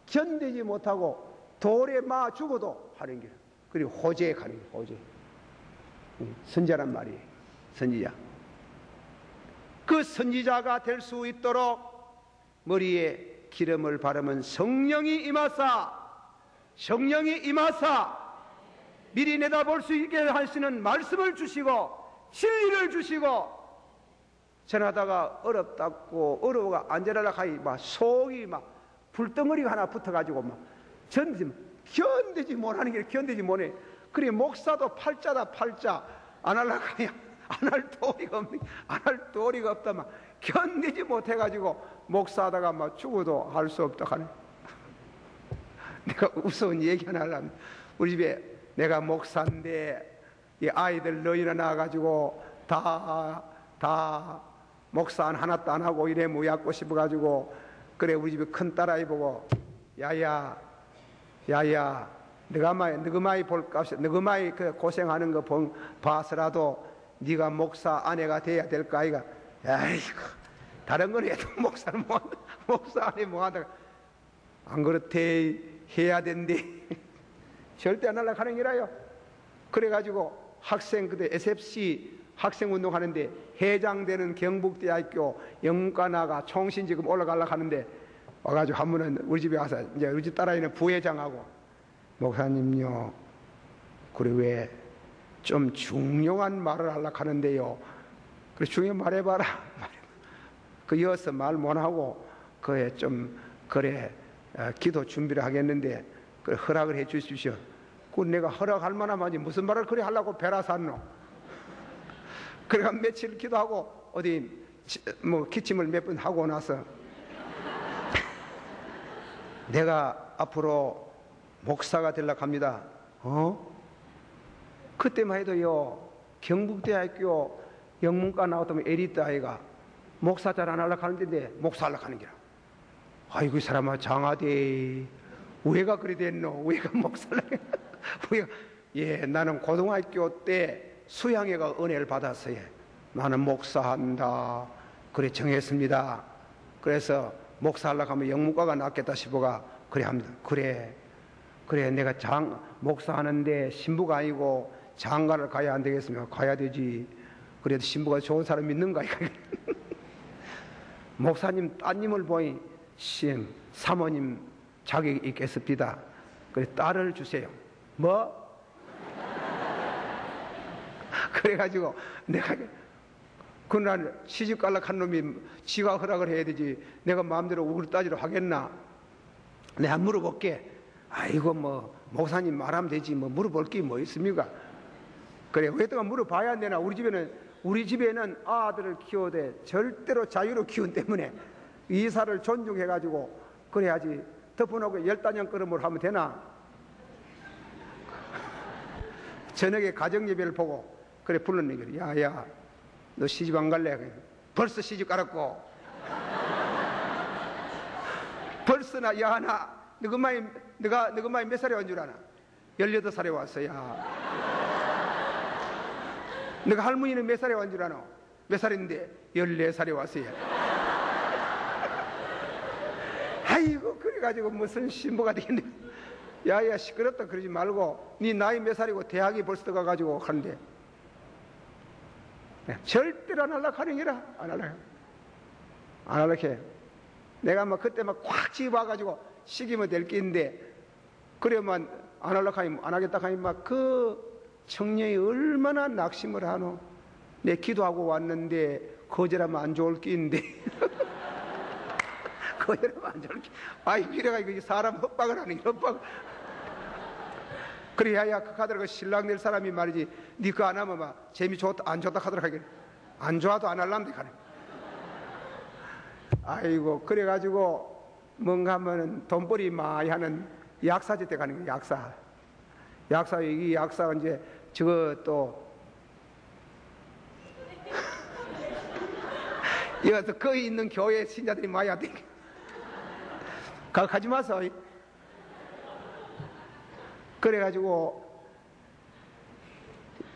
Speaker 1: 견디지 못하고 돌에 마 죽어도 하는 길. 그리고 호재에 가는 길. 호재. 선지자란 말이에요. 선지자. 그 선지자가 될 수 있도록 머리에 기름을 바르면 성령이 임하사 미리 내다볼 수 있게 하시는 말씀을 주시고 진리를 주시고 전하다가 어려워가 앉으려고 하니 막 속이 막 불덩어리가 하나 붙어가지고 막 견디지 못하는 게 견디지 못해. 그래 목사도 팔자다. 안 하려고 하니 안 할 도리가 없다. 막 견디지 못해가지고 목사하다가 막 죽어도 할 수 없다 하네. 내가 우스운 얘기 하나 하려면 우리 집에 내가 목사인데 이 아이들 너희나 나와가지고 다 목사 하나도 안 하고 이래 무약고 싶어가지고 그래 우리 집에 큰 딸아이 보고 야야 너가 많이 볼값이 너가 많이 그 고생하는 거 봐서라도 네가 목사 아내가 돼야 될까 아이가. 아이고 다른 건 해도 목사는 목사 아내 뭐하다가 안 그렇대 해야 된대. 절대 안 하려고 하는 게라요. 그래가지고 학생 그때 SFC 학생운동 하는데 회장되는 경북대학교 영문과 나가 총신 지금 올라가려고 하는데 와가지고 한 번은 우리 집에 와서 이제 우리 집 딸아이는 부회장하고 목사님요 그래 왜 좀 중요한 말을 하려고 하는데요. 그래 중요한 말해봐라. 그 이어서 말 못하고 그에 좀 그래 기도 준비를 하겠는데 그래 허락을 해 주십시오. 그 내가 허락할 만하면 하지 무슨 말을 그래 하려고 배라 샀노. 그래가 며칠 기도하고 어디 뭐 기침을 몇 번 하고 나서 내가 앞으로 목사가 되려고 합니다. 그때만 해도요 경북대학교 영문과 나왔다면 에리트 아이가 목사 잘 안 하려고 하는데 목사 하려고 하는 게라. 아이고 이 사람아 장하대 왜가 그리 됐노. 왜가 목사라고 예 나는 고등학교 때 수양회가 은혜를 받았어요. 나는 목사한다 그래 정했습니다. 그래서 목사하려고 하면 영문과가 낫겠다 싶어가 그래 합니다. 그래 내가 목사하는데 신부가 아니고 장가를 가야 안 되겠으면 가야 되지. 그래도 신부가 좋은 사람 믿는가. 목사님 따님을 보니 사모님 자격이 있겠습니다. 그래 딸을 주세요. 뭐? 그래가지고 내가 그날 시집 갈라 한 놈이 지가 허락을 해야 되지 내가 마음대로 우리 따지러 하겠나. 내가 물어볼게. 아이고 뭐 목사님 말하면 되지 뭐 물어볼 게 뭐 있습니까. 그래 왜 동안 물어봐야 안 되나. 우리 집에는 아들을 키워대 절대로 자유로 키운 때문에 이사를 존중해가지고 그래야지. 덮어놓고 10단연 끓음을 하면 되나. 저녁에 가정예배를 보고 그래 불렀네. 야야 너 시집 안 갈래. 벌써 시집 갈았고 벌써나 야나 너가 많이 몇 살에 온 줄 아나. 18살에 왔어. 야 너가 할머니는 몇 살에 온 줄 아나. 몇 살인데 14살에 왔어요. 아이고 그래가지고 무슨 신부가 되겠네. 야야 시끄럽다 그러지 말고 네 나이 몇 살이고 대학이 벌써 들어가가지고 하는데 절대로 안 하려고 하는 게라. 안 하려고 해. 내가 막 그때 막 꽉 집어가지고 시키면 될 게 있는데 그래만 안 하려고 하니 안 하겠다 하니 막 그 청년이 얼마나 낙심을 하노. 내 기도하고 왔는데 거절하면 안 좋을 게 있는데 거절하면 안 좋을 게. 아이 이래가 이거 사람 협박을 하는 게 협박. 그래 야야 그 하더라고 신랑 낼 사람이 말이지 니 그거 안 하면 막 재미 좋다 안 좋다 하더라고. 안 좋아도 안 할란데 가네. 아이고 그래가지고 뭔가 하면은 돈벌이 많이 하는 약사제 때 가는 거야. 약사 이 약사가 이제 저거 또 이어서 거기 있는 교회 신자들이 많이 하대. 가지 마서. 그래가지고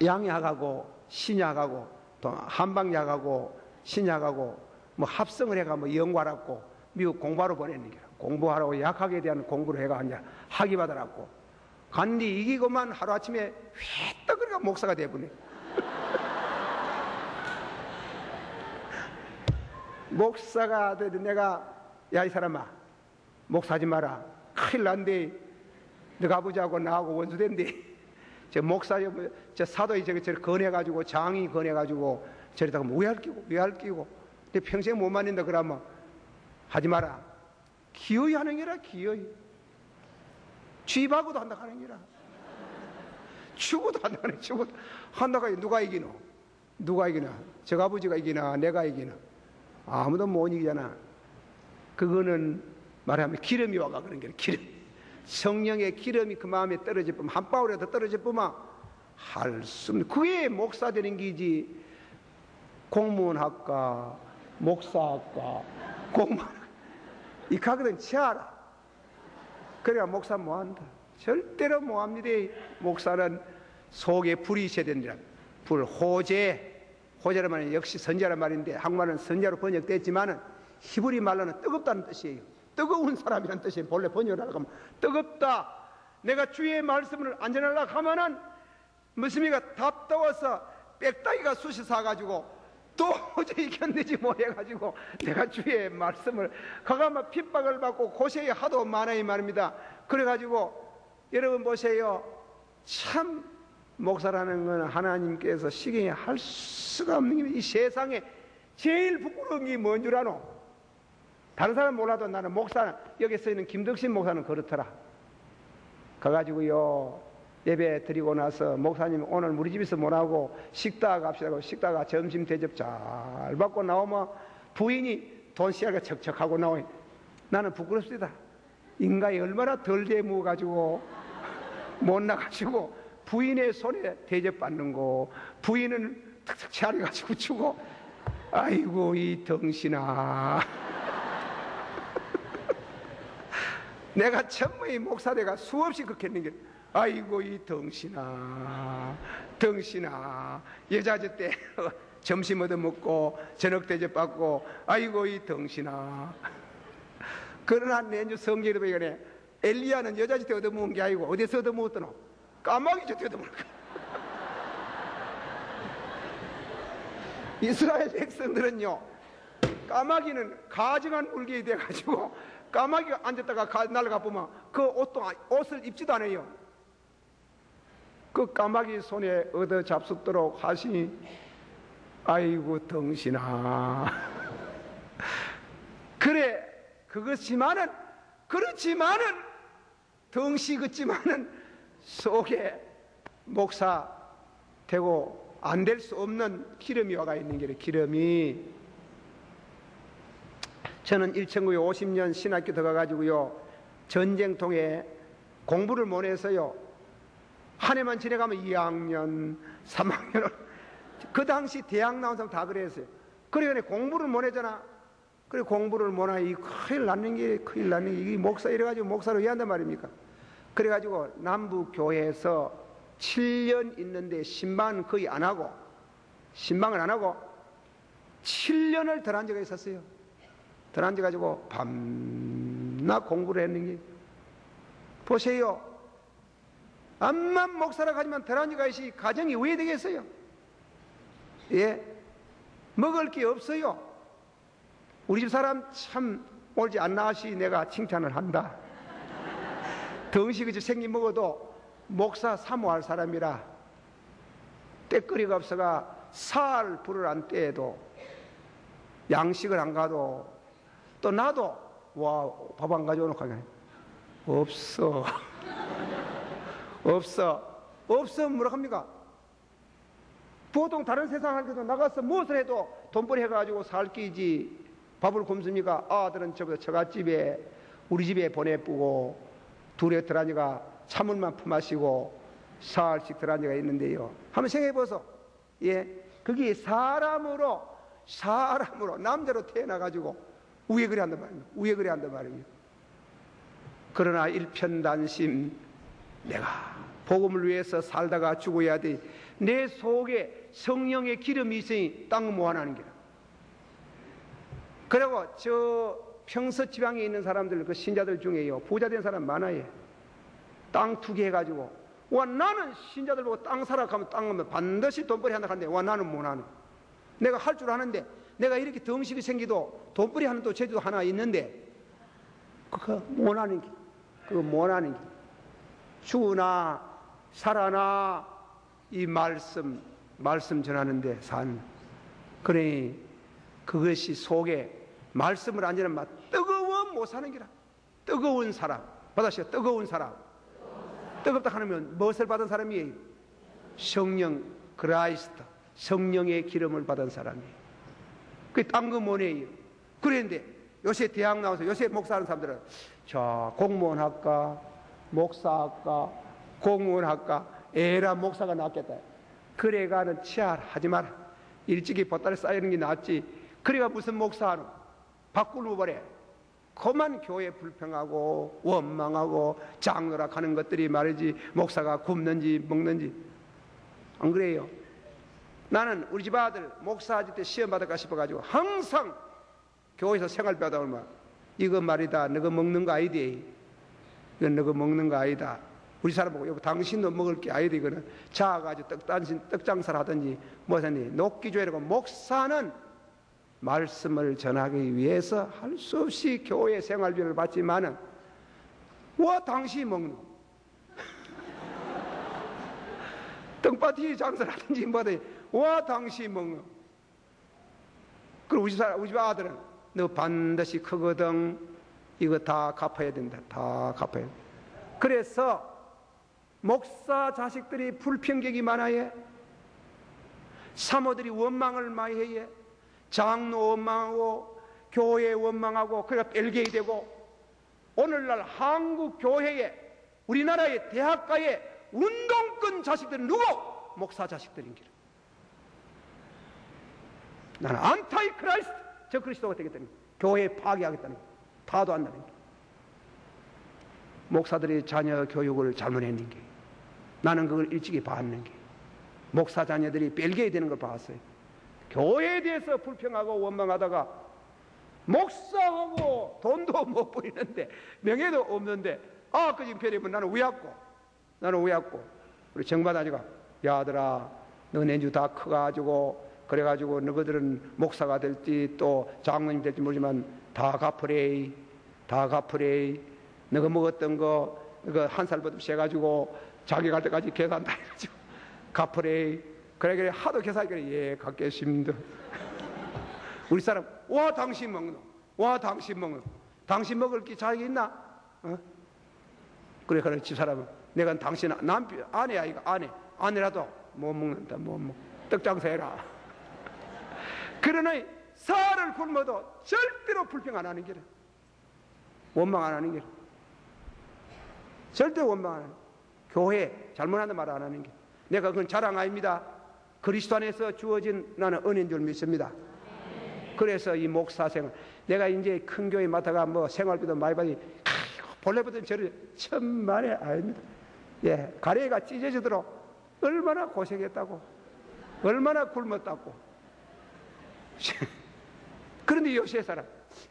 Speaker 1: 양약하고 신약하고 또 한방약하고 신약하고 뭐 합성을 해가 뭐 연구하라고 미국 공부하러 보내는 거야. 공부하라고 약학에 대한 공부를 해가 이제 학위 받아라고 간디 이기고만 하루아침에 휘떡 그래가 목사가 돼버려. 목사가 돼도 내가 야 이 사람아 목사하지 마라 큰일 난데 너가 아버지하고 나하고 원수된데 저 목사 저 사도이 저를 건해가지고 장이 건해가지고 저리다가 왜할 끼고 내 평생 못 만든다 그러면 하지 마라. 기어이 하는 게라. 기어이 쥐하고도 한다 하는 게라. 죽어도 한다 하는 죽어도 한다가 누가 이기노? 누가 이기나? 저 아버지가 이기나 내가 이기나? 아무도 못 이기잖아. 그거는 말하면 기름이 와가 그런 게 기름. 성령의 기름이 그 마음에 떨어질 뿐 한 방울이라도 떨어질 뿐만 할 수 없는. 그게 목사 되는 기지. 공무원학과 목사학과 공무원 이 가거든 치아라. 그래야 목사 뭐한다. 절대로 뭐합니다. 목사는 속에 불이 있어야 된다. 불 호재란 말은 역시 선자란 말인데 한국말은 선자로 번역됐지만은 히브리 말로는 뜨겁다는 뜻이에요. 뜨거운 사람이라는 뜻이에요. 본래 번역을 하려고 하면 뜨겁다. 내가 주의 말씀을 안전하려고 하면은 무슨이가 답답해서 빽다기가 쑤시 사가지고 도저히 견디지 못해가지고 내가 주의 말씀을 가가마 핍박을 받고 고생이 하도 많아요 말입니다. 그래가지고 여러분 보세요. 참 목사라는 건 하나님께서 시경에 할 수가 없는 게 이 세상에 제일 부끄러운 게 뭔 줄 아노? 다른 사람 몰라도 나는 목사는 여기 써있는 김덕신 목사는 그렇더라. 가가지고요 예배 드리고 나서 목사님 오늘 우리 집에서 뭐라고 식당 갑시다. 식당가 점심 대접 잘 받고 나오면 부인이 돈 씨알가 척척하고 나오니 나는 부끄럽습니다. 인간이 얼마나 덜 대무가지고 못 나가지고 부인의 손에 대접받는 거 부인은 탁탁 차려가지고 주고 아이고 이 덩신아. 내가 천무의 목사대가 수없이 그렇겠는 게 아이고 이 덩신아 여자들 때 점심 얻어먹고 저녁 대접받고 아이고 이 덩신아. 그러나 내주 성경에 보면 엘리야는 여자들 때 얻어먹은 게 아니고 어디서 얻어먹었더노? 까마귀 저 때 얻어먹은 거야. 이스라엘 백성들은요 까마귀는 가증한 물개이 돼가지고 까마귀가 앉았다가 날아가 보면 그 옷을 입지도 않아요. 그 까마귀 손에 얻어 잡숫도록 하시니 아이고 덩신아. 그래 그렇지만은 덩시 같지만은 속에 목사 되고 안 될 수 없는 기름이 와가 있는 게 기름이. 저는 1950년 신학교 들어가가지고요 전쟁통에 공부를 못 해서요 한 해만 지내가면 2학년 3학년 그 당시 대학 나온 사람 다 그랬어요. 그래 공부를 못 했잖아. 그래 공부를 못하니 큰일 났는 게 이 목사 이래가지고 목사로 왜 한단 말입니까? 그래가지고 남부교회에서 7년 있는데 신방은 거의 안 하고 7년을 덜 앉아가 있었어요. 덜 앉아가지고 밤 겁나 공부를 했는 게. 보세요. 암만 목사라 하지만 더라니가 있이 가정이 왜 되겠어요? 예? 먹을 게 없어요. 우리 집 사람 참 올지 안 나시 내가 칭찬을 한다. 덩식이 생긴 먹어도 목사 사모할 사람이라 때거리가 없어가 살 불을 안 떼도 양식을 안 가도 또 나도 와 밥 안 가져오는 거 없어. 없어 뭐라 합니까? 보통 다른 세상 할 때도 나가서 무엇을 해도 돈벌이 해가지고 살 끼지 밥을 굶습니까? 아들은 처갓집에 우리 집에 보내쁘고 둘의 드라니가 찬물만 품마시고 사흘씩 드라니가 있는데요. 한번 생각해보소. 예, 그게 사람으로 남자로 태어나가지고 우에 그래 한단 말입니다. 우에 그래 한단 말입니다. 그러나 일편단심 내가 복음을 위해서 살다가 죽어야 돼. 내 속에 성령의 기름이 있으니 땅 모아나는 게라. 그리고 저 평서 지방에 있는 사람들 그 신자들 중에요 부자 된 사람 많아요. 땅 투기해가지고 와 나는 신자들 보고 땅 사라 하면 땅 하면 반드시 돈벌이 한다 하는데 와 나는 못하네. 내가 할 줄 아는데 내가 이렇게 덩식이 생기도 돈벌이 하는 또 제주도 하나 있는데 그거 못하는 게 그거 못하는 게 죽으나 살아나 이 말씀 전하는데 산 그러니 그것이 속에 말씀을 안 전하면 뜨거워 못 사는 기라. 뜨거운 사람 받으시오. 뜨거운 사람 뜨겁다 하면 무엇을 받은 사람이에요? 성령 그라이스트 성령의 기름을 받은 사람이에요. 그게 딴 거 뭐네요. 그런데 요새 대학 나와서 요새 목사하는 사람들은 자 공무원 할까 목사 할까 공무원 할까 에라 목사가 낫겠다. 그래가는 치아하지 마라. 일찍이 보따리 쌓이는 게 낫지. 그래가 무슨 목사하노? 바꾸는 버려. 그만 교회 불평하고 원망하고 장로락 하는 것들이 말이지 목사가 굶는지 먹는지 안 그래요? 나는 우리 집 아들 목사할 때 시험 받을까 싶어가지고 항상 교회에서 생활 배우다 보면 이거 말이다 너가 먹는 거 아이디 이건 너가 먹는 거 아니다. 우리 사람 보고 여보 당신도 먹을 게 아이디 이거는 자가지고 떡 장사를 하든지 뭐하니 녹기조회라고 목사는 말씀을 전하기 위해서 할 수 없이 교회 생활비를 받지만은 와 당신이 먹노 떡파티 장사를 하든지 뭐든 와 당신이 먹노. 그리고 우리 집 아들은 너 반드시 크거든 이거 다 갚아야 된다. 다 갚아야 된다. 그래서 목사 자식들이 불평객이 많아요. 사모들이 원망을 많이 해요. 장로 원망하고 교회 원망하고 그래가 뺄게이 되고 오늘날 한국 교회에 우리나라의 대학가의 운동권 자식들은 누구? 목사 자식들인 길. 나는 안타이 크라이스트 저 그리스도가 되겠다는 거예요. 교회 파괴하겠다는 거예요. 파도 한다는 거예요. 목사들이 자녀 교육을 잘못했는 게 나는 그걸 일찍이 봤는 게 목사 자녀들이 뺄게이 되는 걸 봤어요. 교회에 대해서 불평하고 원망하다가 목사하고 돈도 못 부리는데 명예도 없는데 그 형편이면 나는 우약고 우리 정바다지가 야 아들아 너 내주 다 커가지고 그래가지고 너희들은 목사가 될지 또 장로님 될지 모르지만 다 갚으래 너가 먹었던 거 한 살부터 세가지고 자기 갈 때까지 계산 다 해가지고 갚으래. 그래 하도 계산이 그래 예 갚겠습니다. 우리 사람 와 당신 먹노 당신 먹을 게 자격이 있나? 그래 집 사람은 내가 당신 남편 아내야 이거 아내라도 못 먹는다 못 먹 떡장사해라. 그러니 살을 굶어도 절대로 불평 안 하는 길은 원망 안 하는 길 절대 원망 안 하는 교회 잘못하는 말 안 하는 길 내가 그건 자랑 아닙니다. 그리스도 안에서 주어진 나는 은혜인 줄 믿습니다. 그래서 이 목사 생활 내가 이제 큰 교회 맡아가 뭐 생활비도 많이 받으니 본래부터 저를 천만에 아닙니다. 예, 가래가 찢어지도록 얼마나 고생했다고 얼마나 굶었다고. 그런데 요새 사람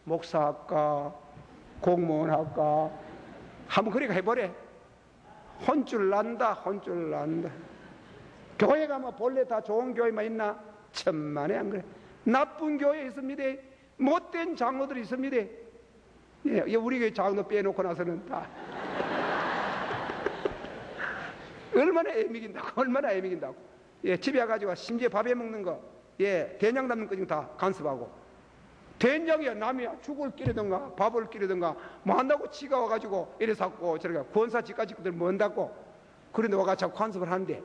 Speaker 1: 목사 할까 공무원 할까? 한번 그렇게 해보래. 혼줄 난다, 혼줄 난다. 교회 가면 본래 다 좋은 교회만 있나? 천만에 안 그래. 나쁜 교회 있습니다. 못된 장로들이 있습니다. 예, 우리 교회 장로 빼놓고 나서는 다 얼마나 애미긴다고, 얼마나 애미긴다고. 예, 집에 가가지고 심지어 밥에 먹는 거, 예, 된장 담는 거 지금 다 간섭하고. 된장이야 남이 죽을 끼리든가 밥을 끼리든가 뭐 한다고 지가 와가지고 이래 샀고 저렇게 권사 집까지들 뭐 한다고 그런데 와가 자꾸 간섭을 하는데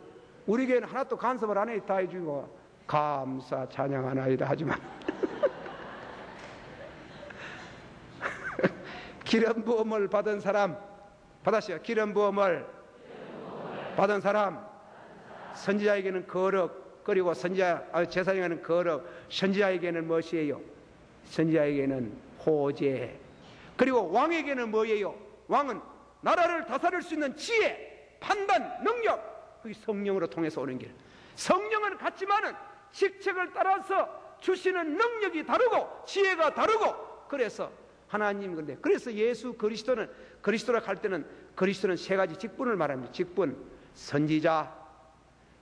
Speaker 1: 우리 교회는 하나도 간섭을 안 해. 다 해주고 감사 찬양하나이다 하지만 기름 부음을 받은 사람 받았어요. 기름 부음을 받은 사람 선지자에게는 거룩 그리고 제사장에게는 거룩 선지자에게는 무엇이에요? 선지자에게는 호재 그리고 왕에게는 뭐예요? 왕은 나라를 다스릴 수 있는 지혜, 판단, 능력 그게 성령으로 통해서 오는 길. 성령은 같지만은 직책을 따라서 주시는 능력이 다르고 지혜가 다르고 그래서 하나님 근데 그래서 예수 그리스도는 그리스도라 할 때는 그리스도는 세 가지 직분을 말합니다. 직분 선지자,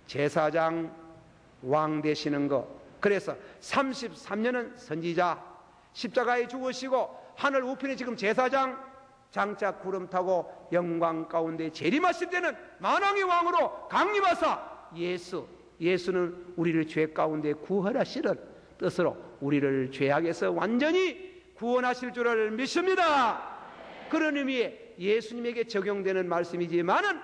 Speaker 1: 제사장, 왕 되시는 것. 그래서 33년은 선지자 십자가에 죽으시고 하늘 우편에 지금 제사장 장차 구름 타고 영광 가운데 재림하실 때는 만왕의 왕으로 강림하사 예수는 우리를 죄 가운데 구원하시는 뜻으로 우리를 죄악에서 완전히 구원하실 줄을 믿습니다. 그런 의미에 예수님에게 적용되는 말씀이지만은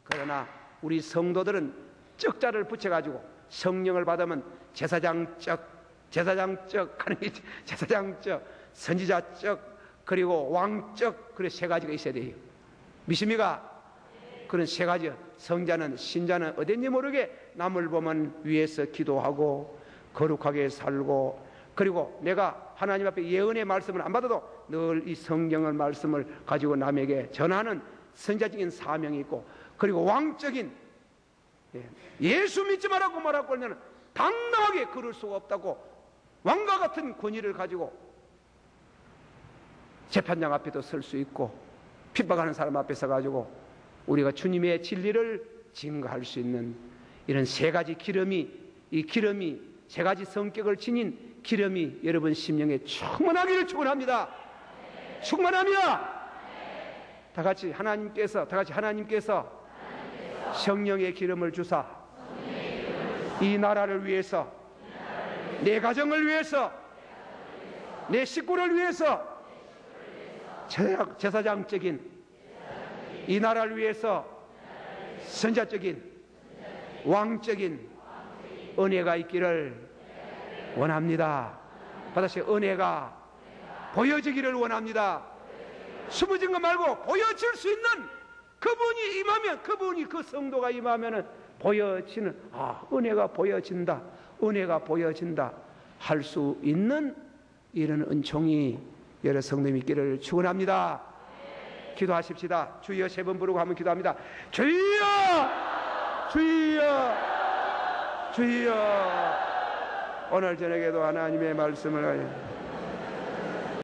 Speaker 1: 그러나 우리 성도들은 쩍자를 붙여가지고 성령을 받으면 제사장적 하는 게 제사장적, 선지자적, 그리고 왕적 그런 세 가지가 있어야 돼요. 믿습니까? 그런 세 가지. 성자는 신자는 어딘지 모르게 남을 보면 위에서 기도하고 거룩하게 살고 그리고 내가 하나님 앞에 예언의 말씀을 안 받아도 늘 이 성경의 말씀을 가지고 남에게 전하는 선자적인 사명이 있고 그리고 왕적인 예수 믿지 말라고 말하고 하면 당당하게 그럴 수가 없다고 왕과 같은 권위를 가지고 재판장 앞에도 설 수 있고 핍박하는 사람 앞에 서가지고 우리가 주님의 진리를 증거할 수 있는 이런 세 가지 기름이 세 가지 성격을 지닌 기름이 여러분 심령에 충만하기를 축원합니다. 충만합니다. 다 같이 하나님께서 성령의 기름을 주사 이 나라를 위해서 내 가정을 위해서 내 식구를 위해서 제사장적인 이 나라를 위해서 선자적인 왕적인 은혜가 있기를 원합니다. 받으세요. 은혜가 보여지기를 원합니다. 숨어진 것 말고 보여질 수 있는 그분이 임하면 그분이 그 성도가 임하면은 보여지는 은혜가 보여진다. 은혜가 보여진다 할 수 있는 이런 은총이 여러 성도님 있기를 축원합니다. 기도하십시다. 주여 세 번 부르고 한번 기도합니다. 주여 주여 주여 오늘 저녁에도 하나님의 말씀을